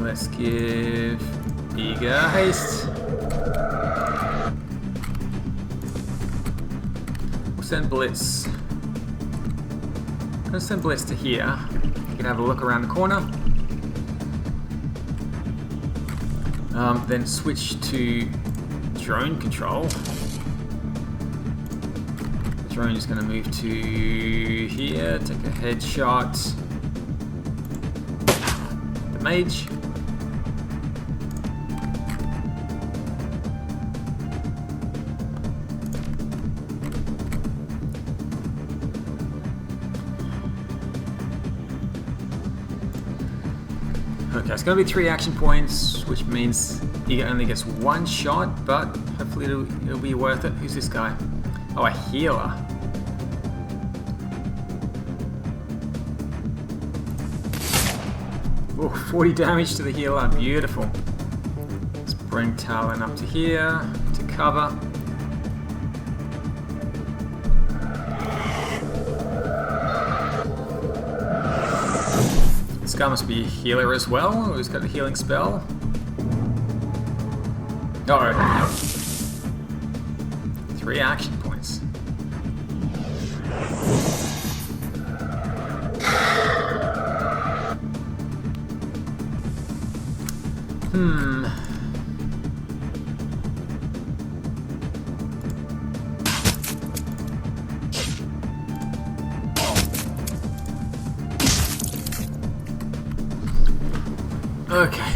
Let's give Eager haste. We'll send Blitz. I'm gonna send Blitz to here. You can have a look around the corner. Then switch to drone control. The drone is going to move to here, take a headshot. The mage. Okay, it's going to be 3 action points, which means he only gets 1 shot, but hopefully it'll be worth it. Who's this guy? Oh, a healer. Oh, 40 damage to the healer. Beautiful. Let's bring Talon up to here to cover. This guy must be a healer as well. Who's got a healing spell? Oh, 3 action points. Okay.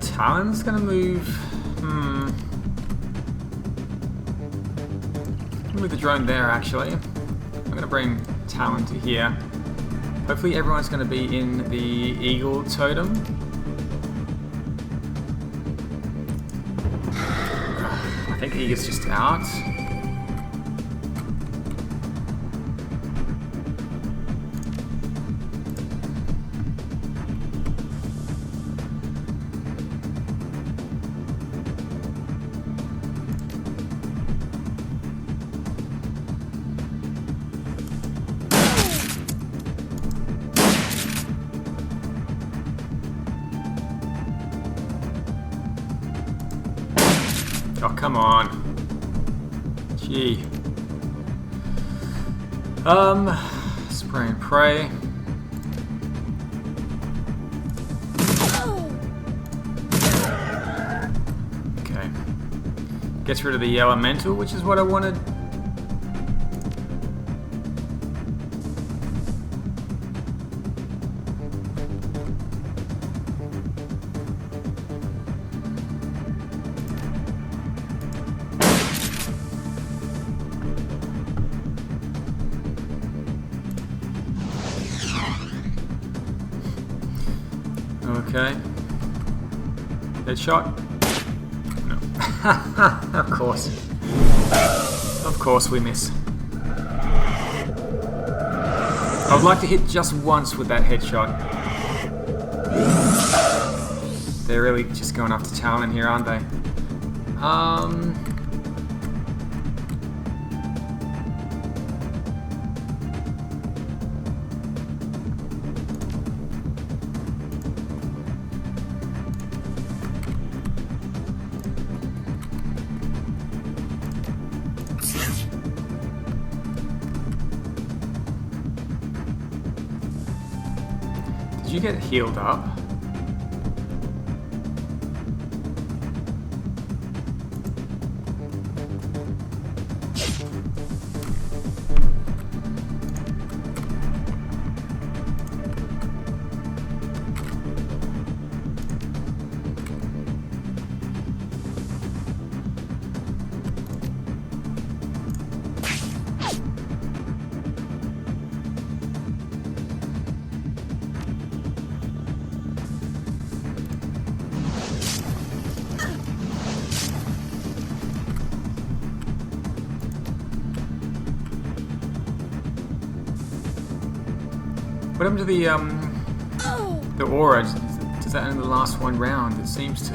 Talon's gonna move. Move the drone there actually. I'm gonna bring Talon to here. Hopefully everyone's going to be in the eagle totem. I think Eagle's just out. Oh, come on. Gee. Spray and pray. Okay. Gets rid of the elemental, which is what I wanted. Okay. Headshot? No. Of course. Of course we miss. I'd like to hit just once with that headshot. They're really just going after Talon here, aren't they? Did you get healed up? What happened to the aura? Does that end the last one round? It seems to.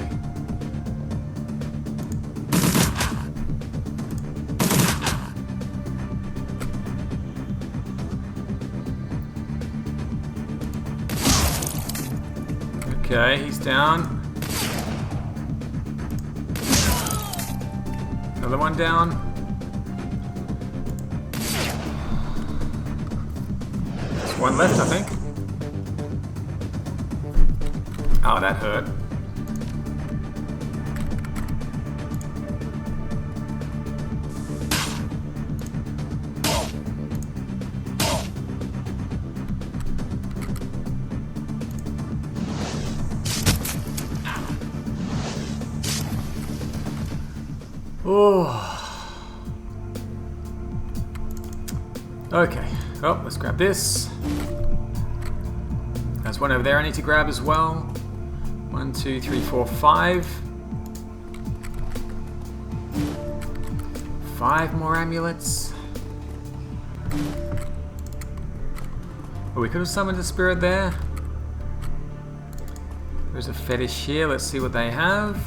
Okay, he's down. Another one down. There's one left, I think. Oh, that hurt. Oh. Okay. Oh, let's grab this. There's one over there I need to grab as well. 1, 2, 3, 4, 5. 5 more amulets. Oh, we could have summoned a spirit there. There's a fetish here. Let's see what they have.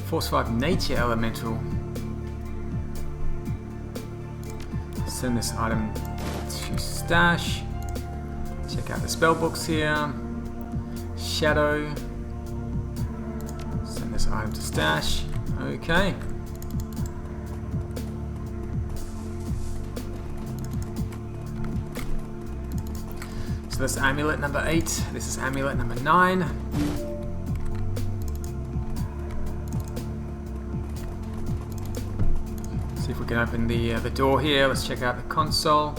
Force 5 nature elemental. Send this item to stash. Check out the spell books here. Shadow. Send this item to stash. Okay. So that's amulet number 8. This is amulet number 9. See if we can open the door here. Let's check out the console.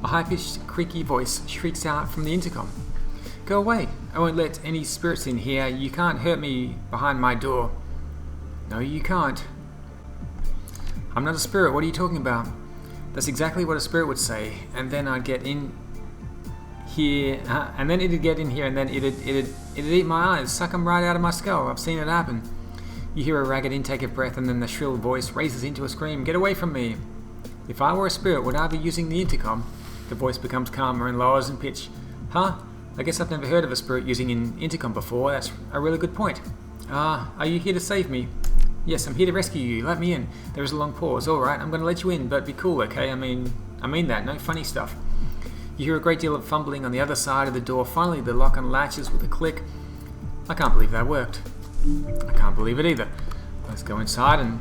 A high-pitched, creaky voice shrieks out from the intercom. Go away. I won't let any spirits in here. You can't hurt me behind my door. No, you can't. I'm not a spirit. What are you talking about? That's exactly what a spirit would say. And then I'd get in here, and then it'd get in here, and then it'd eat my eyes, suck them right out of my skull. I've seen it happen. You hear a ragged intake of breath, and then the shrill voice raises into a scream. Get away from me. If I were a spirit, would I be using the intercom? The voice becomes calmer and lowers in pitch. Huh? I guess I've never heard of a spirit using an intercom before. That's a really good point. Are you here to save me? Yes, I'm here to rescue you. Let me in. There is a long pause. Alright, I'm going to let you in, but be cool, okay? I mean that. No funny stuff. You hear a great deal of fumbling on the other side of the door. Finally, the lock unlatches with a click. I can't believe that worked. I can't believe it either. Let's go inside and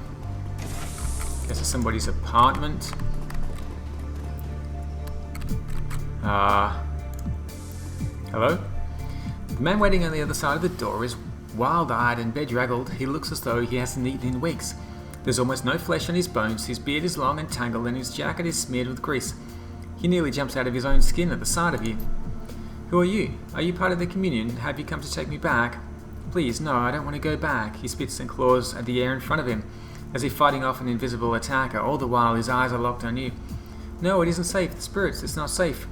guess it's somebody's apartment. Hello? The man waiting on the other side of the door is wild-eyed and bedraggled. He looks as though he hasn't eaten in weeks. There's almost no flesh on his bones. His beard is long and tangled, and his jacket is smeared with grease. He nearly jumps out of his own skin at the sight of you. Who are you? Are you part of the communion? Have you come to take me back? Please, no, I don't want to go back. He spits and claws at the air in front of him, as if fighting off an invisible attacker. All the while, his eyes are locked on you. No, it isn't safe. The spirits, it's not safe.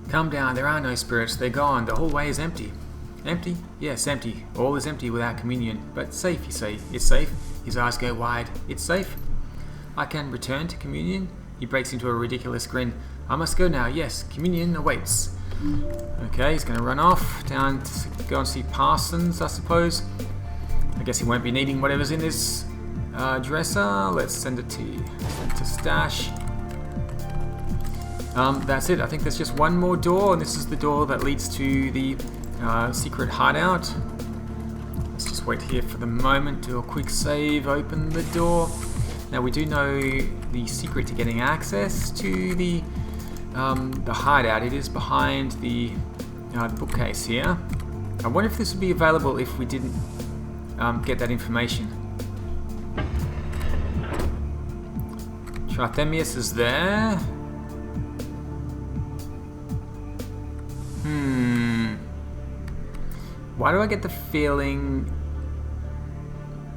Calm down, there are no spirits. They're gone. The whole way is empty. Empty? Yes, empty. All is empty without communion. But safe, you say. It's safe? His eyes go wide. It's safe? I can return to communion? He breaks into a ridiculous grin. I must go now. Yes, communion awaits. Okay, he's going to run off down to go and see Parsons, I suppose. I guess he won't be needing whatever's in this dresser. Let's send it to stash. That's it. I think there's just one more door, and this is the door that leads to the secret hideout. Let's just wait here for the moment. Do a quick save. Open the door. Now we do know the secret to getting access to the hideout. It is behind the bookcase here. I wonder if this would be available if we didn't get that information. Trithemius is there. Why do I get the feeling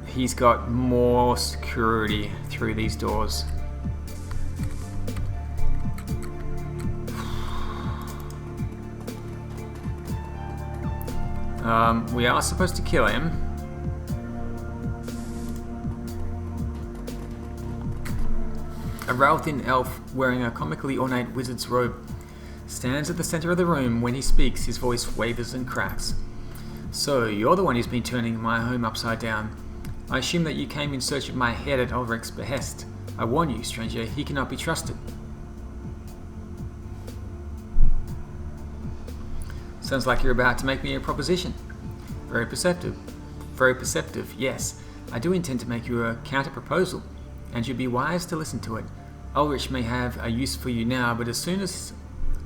he's got more security through these doors? We are supposed to kill him. A rail-thin elf wearing a comically ornate wizard's robe stands at the center of the room. When he speaks, his voice wavers and cracks. So, you're the one who's been turning my home upside down. I assume that you came in search of my head at Ulrich's behest. I warn you, stranger, he cannot be trusted. Sounds like you're about to make me a proposition. Very perceptive. Very perceptive, yes. I do intend to make you a counter-proposal, and you'd be wise to listen to it. Ulrich may have a use for you now, but as soon as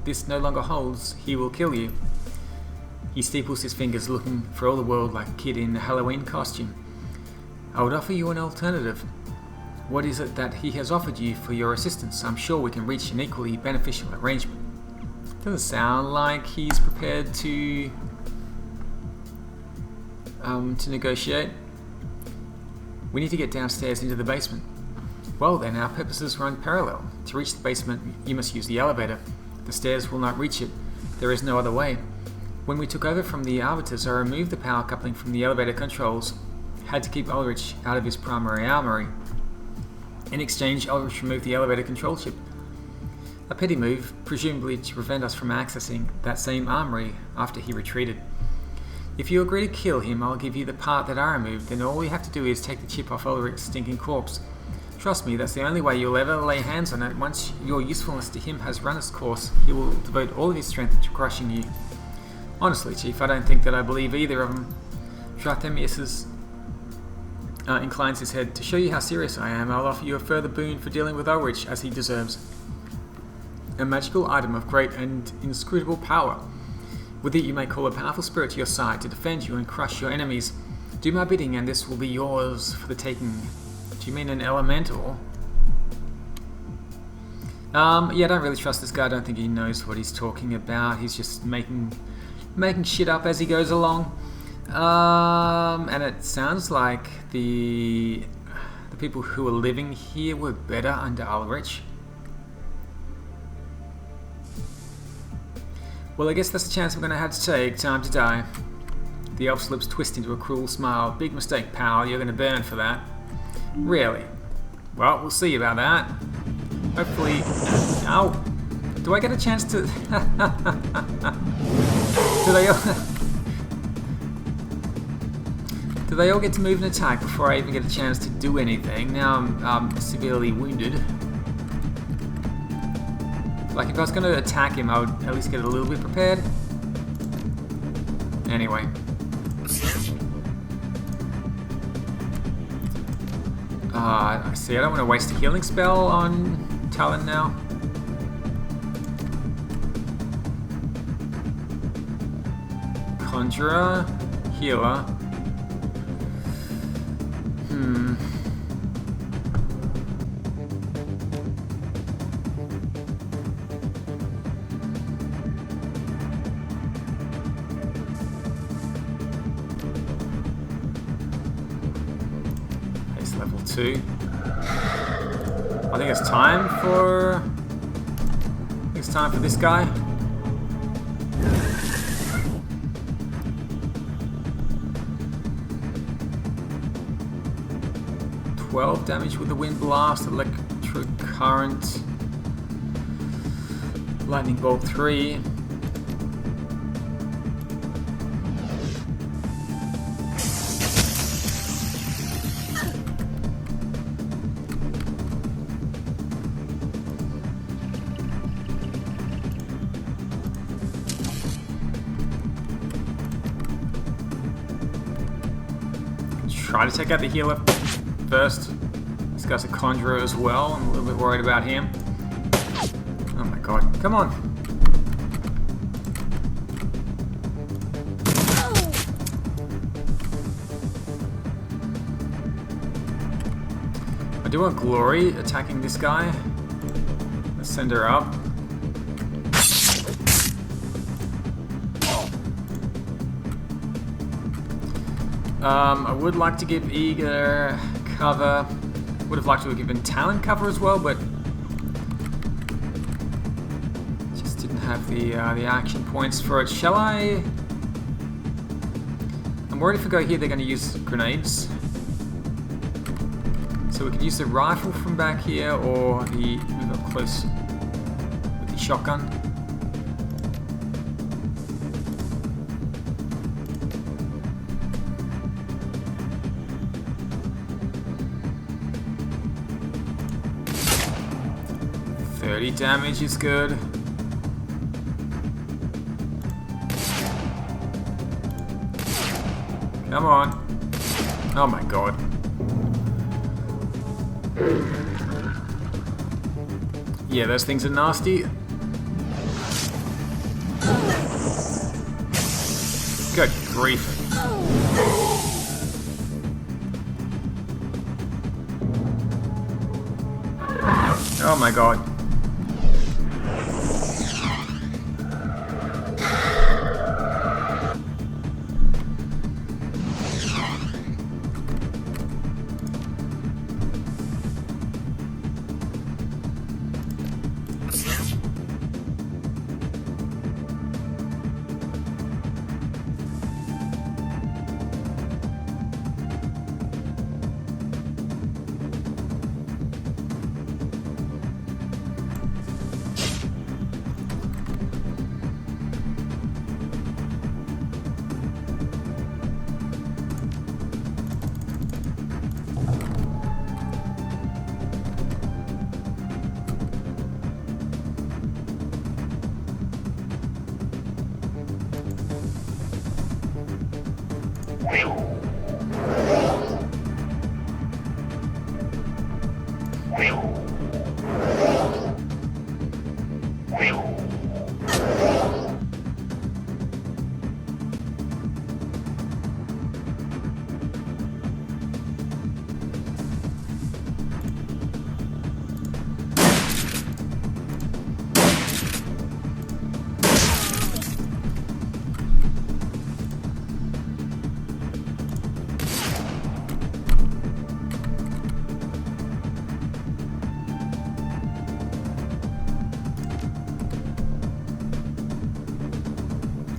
this no longer holds, he will kill you. He steeples his fingers, looking for all the world like a kid in a Halloween costume. I would offer you an alternative. What is it that he has offered you for your assistance? I'm sure we can reach an equally beneficial arrangement. Doesn't sound like he's prepared to negotiate. We need to get downstairs into the basement. Well then, our purposes run parallel. To reach the basement, you must use the elevator. The stairs will not reach it. There is no other way. When we took over from the Arbiters, I removed the power coupling from the elevator controls. Had to keep Ulrich out of his primary armory. In exchange, Ulrich removed the elevator control chip. A petty move, presumably to prevent us from accessing that same armory after he retreated. If you agree to kill him, I'll give you the part that I removed, then all we have to do is take the chip off Ulrich's stinking corpse. Trust me, that's the only way you'll ever lay hands on it. Once your usefulness to him has run its course, he will devote all of his strength to crushing you. Honestly, Chief, I don't think that I believe either of them. Tratemius inclines his head. To show you how serious I am, I'll offer you a further boon for dealing with Ulrich as he deserves. A magical item of great and inscrutable power. With it you may call a powerful spirit to your side to defend you and crush your enemies. Do my bidding and this will be yours for the taking. Do you mean an elemental? Yeah, I don't really trust this guy. I don't think he knows what he's talking about. He's just making shit up as he goes along. And it sounds like the people who were living here were better under Ulrich. Well, I guess that's the chance we're going to have to take. Time to die. The elf's lips twist into a cruel smile. Big mistake, pal. You're going to burn for that. Really? Well, we'll see about that. Hopefully... Ow! Do I get a chance to... Do they all get to move and attack before I even get a chance to do anything? Now I'm severely wounded. Like, if I was going to attack him, I would at least get a little bit prepared. Anyway. I see. I don't want to waste a healing spell on Talon now. Conjurer, healer. Pace level 2. I think it's time for... this guy. Damage with the wind blast, electric current, lightning bolt 3. Try to take out the healer first. This guy's a conjurer as well. I'm a little bit worried about him. Oh my god. Come on. I do want Glory attacking this guy. Let's send her up. I would like to give Eager cover. Would have liked to have given Talon cover as well, but just didn't have the action points for it. Shall I? I'm worried if I go here, they're going to use grenades. So we could use the rifle from back here, or move up close with the shotgun. Damage is good. Come on. Oh my god. Yeah, those things are nasty. Good grief. Oh my god.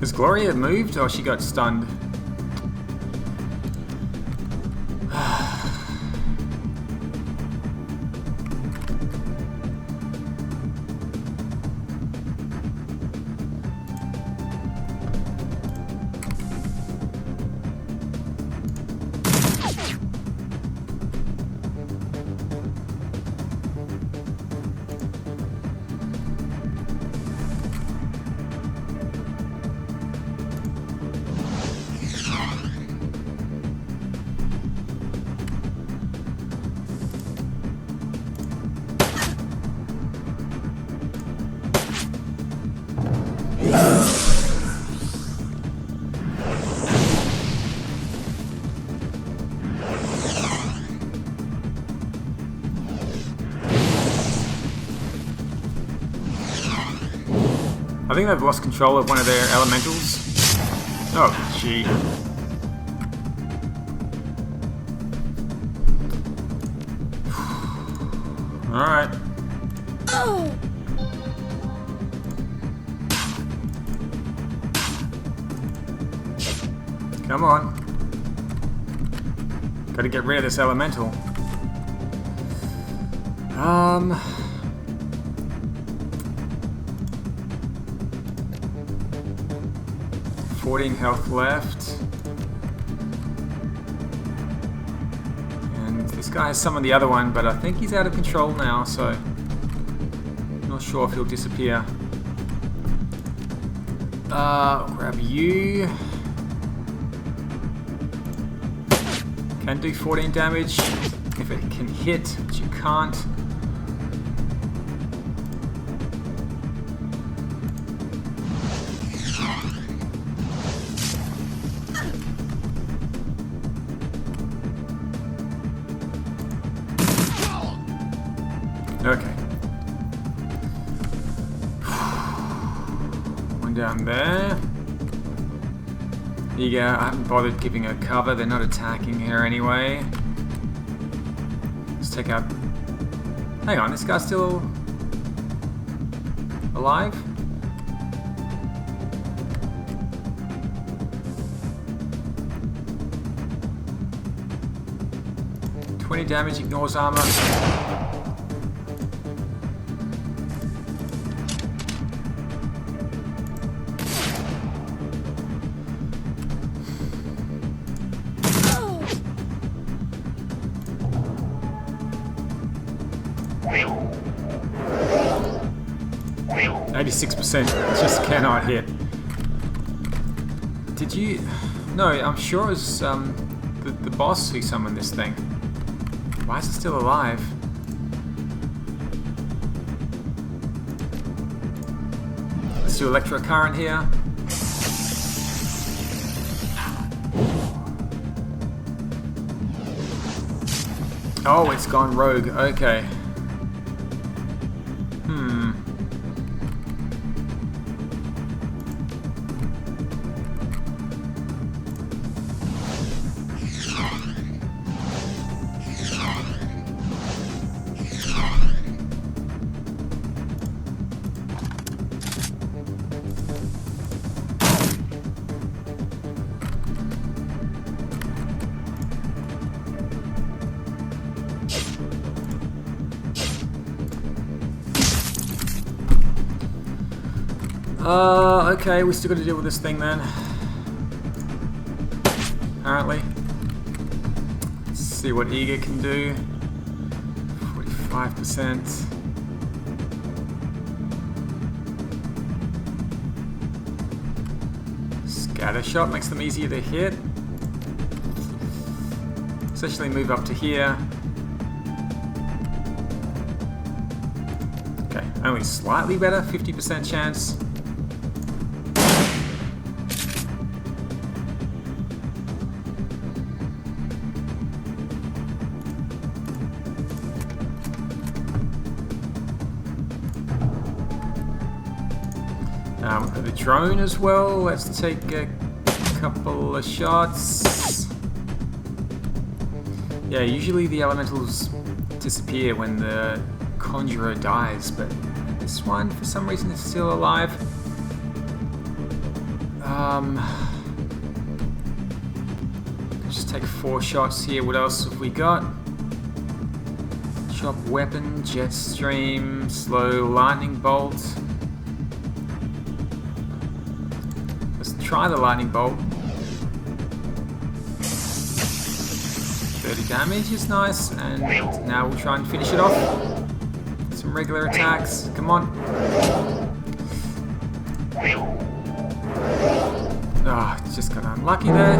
Has Gloria moved or she got stunned? I think they've lost control of one of their elementals. Oh, gee. Alright. Come on. Gotta get rid of this elemental. 14 health left. And this guy has summoned the other one, but I think he's out of control now, so I'm not sure if he'll disappear. Grab you. Can do 14 damage if it can hit, but you can't. Okay. One down there. There you go. I haven't bothered giving her cover. They're not attacking her anyway. Let's take out... Hang on, this guy's still alive? 20 damage, ignores armor. %, just cannot hit. Did you... No, I'm sure it was the boss who summoned this thing. Why is it still alive? Let's do electrocurrent here. Oh, it's gone rogue. Okay. Okay, we still got to deal with this thing then. Apparently. Let's see what Eager can do. 45%. Scatter shot makes them easier to hit. Let's actually move up to here. Okay, only slightly better, 50% chance. The drone as well. Let's take a couple of shots. Yeah, usually the elementals disappear when the conjurer dies, but this one, for some reason, is still alive. Just take 4 shots here. What else have we got? Chop weapon, jet stream, slow lightning bolt. Try the lightning bolt. 30 damage is nice, and now we'll try and finish it off. Some regular attacks. Come on. Ah, oh, just got unlucky there.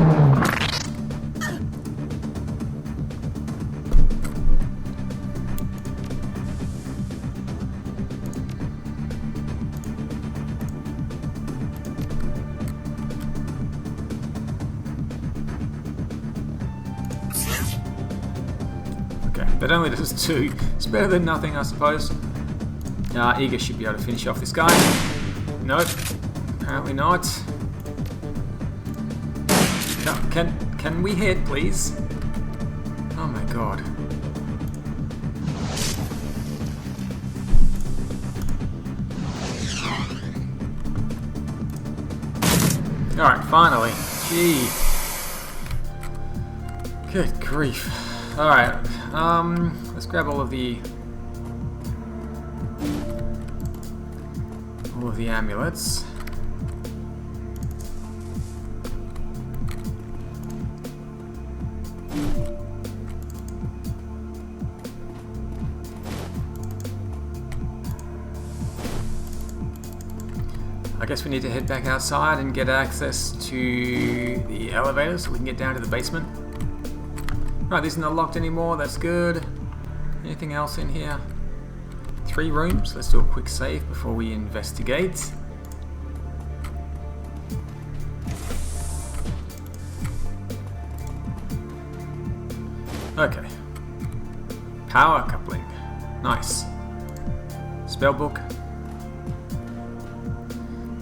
That only does 2. It's better than nothing, I suppose. Eager should be able to finish off this guy. Nope. Apparently not. No, can we hit, please? Oh my god. Alright, finally. Gee. Good grief. Alright. Let's grab all of the amulets. I guess we need to head back outside and get access to the elevator so we can get down to the basement. Right, this is not locked anymore, that's good. Anything else in here? 3 rooms, let's do a quick save before we investigate. Okay. Power coupling, nice. Spellbook.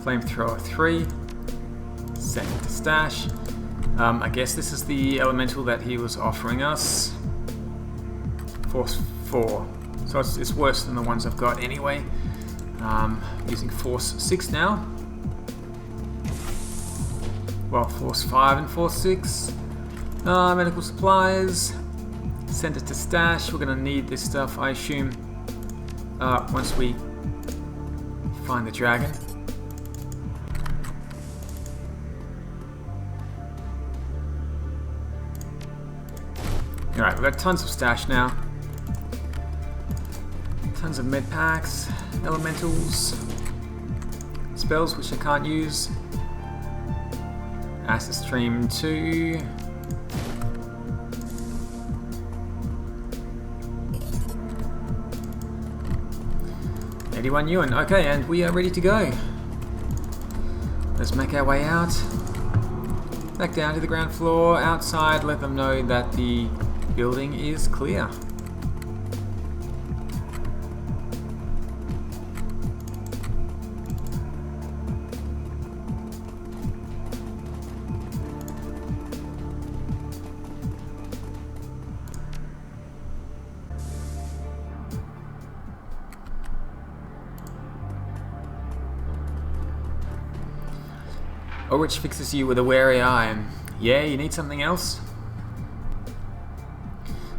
Flamethrower 3. Set to stash. I guess this is the elemental that he was offering us. Force 4. So it's worse than the ones I've got anyway. Using Force 6 now. Well, Force 5 and Force 6. Medical supplies. Send it to stash. We're going to need this stuff, I assume, once we find the dragon. Alright, we've got tons of stash now. Tons of med packs, elementals, spells which I can't use. Acid Stream 2. Yuan. Okay, and we are ready to go. Let's make our way out. Back down to the ground floor. Outside, let them know that the building is clear. Ulrich fixes you with a wary eye. Yeah, you need something else?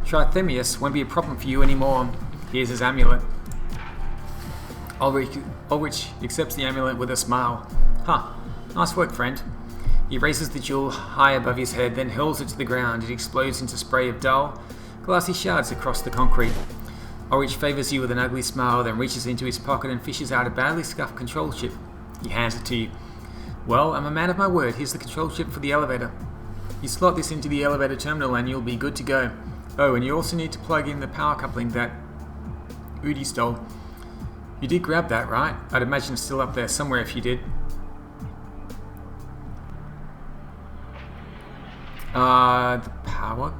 Trithemius won't be a problem for you anymore. Here's his amulet. Ulrich accepts the amulet with a smile. Huh, nice work, friend. He raises the jewel high above his head, then hurls it to the ground. It explodes into spray of dull, glassy shards across the concrete. Ulrich favours you with an ugly smile, then reaches into his pocket and fishes out a badly scuffed control chip. He hands it to you. Well, I'm a man of my word. Here's the control chip for the elevator. You slot this into the elevator terminal and you'll be good to go. Oh, and you also need to plug in the power coupling that Udi stole. You did grab that, right? I'd imagine it's still up there somewhere if you did. The power?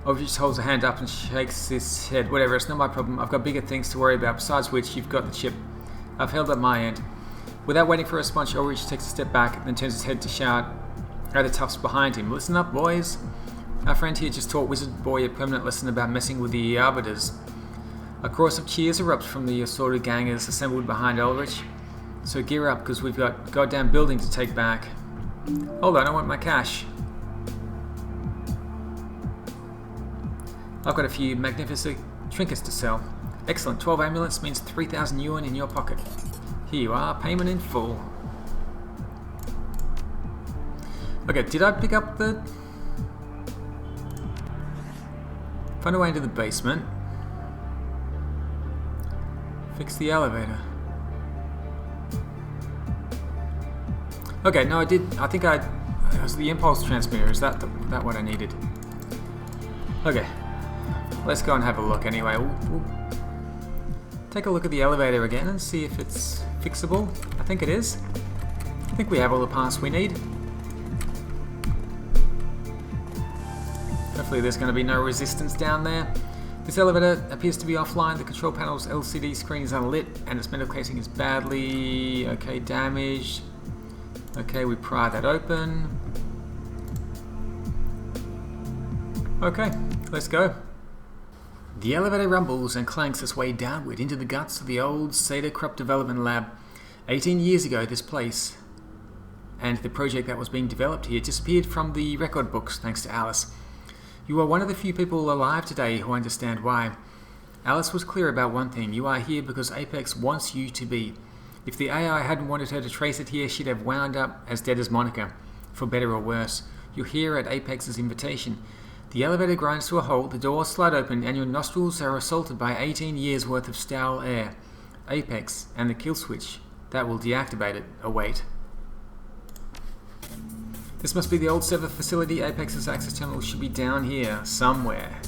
Ulrich just holds a hand up and shakes his head. Whatever, it's not my problem. I've got bigger things to worry about, besides which you've got the chip. I've held up my end. Without waiting for a response, Ulrich takes a step back, then turns his head to shout at the toughs behind him. Listen up, boys. Our friend here just taught Wizard Boy a permanent lesson about messing with the arbiters. A chorus of cheers erupts from the assorted gangers assembled behind Ulrich. So gear up, because we've got a goddamn building to take back. Hold on, I want my cash. I've got a few magnificent trinkets to sell. Excellent, 12 amulets means 3,000 yuan in your pocket. Here you are, payment in full. Okay, did I pick up the... Find a way into the basement. Fix the elevator. Okay, no I did, I think it was the impulse transmitter, is that what I needed? Okay, let's go and have a look anyway. We'll take a look at the elevator again and see if it's fixable. I think it is. I think we have all the parts we need. Hopefully there's going to be no resistance down there. This elevator appears to be offline. The control panel's LCD screen is unlit and its metal casing is badly, damaged. Okay, we pry that open. Okay, let's go. The elevator rumbles and clanks its way downward into the guts of the old Seda Crop Development Lab. 18 years ago, this place and the project that was being developed here disappeared from the record books thanks to Alice. You are one of the few people alive today who understand why. Alice was clear about one thing. You are here because Apex wants you to be. If the AI hadn't wanted her to trace it here, she'd have wound up as dead as Monica, for better or worse. You're here at Apex's invitation. The elevator grinds to a halt, the doors slide open, and your nostrils are assaulted by 18 years worth of stale air. Apex and the kill switch that will deactivate it await. This must be the old server facility. Apex's access terminal should be down here somewhere.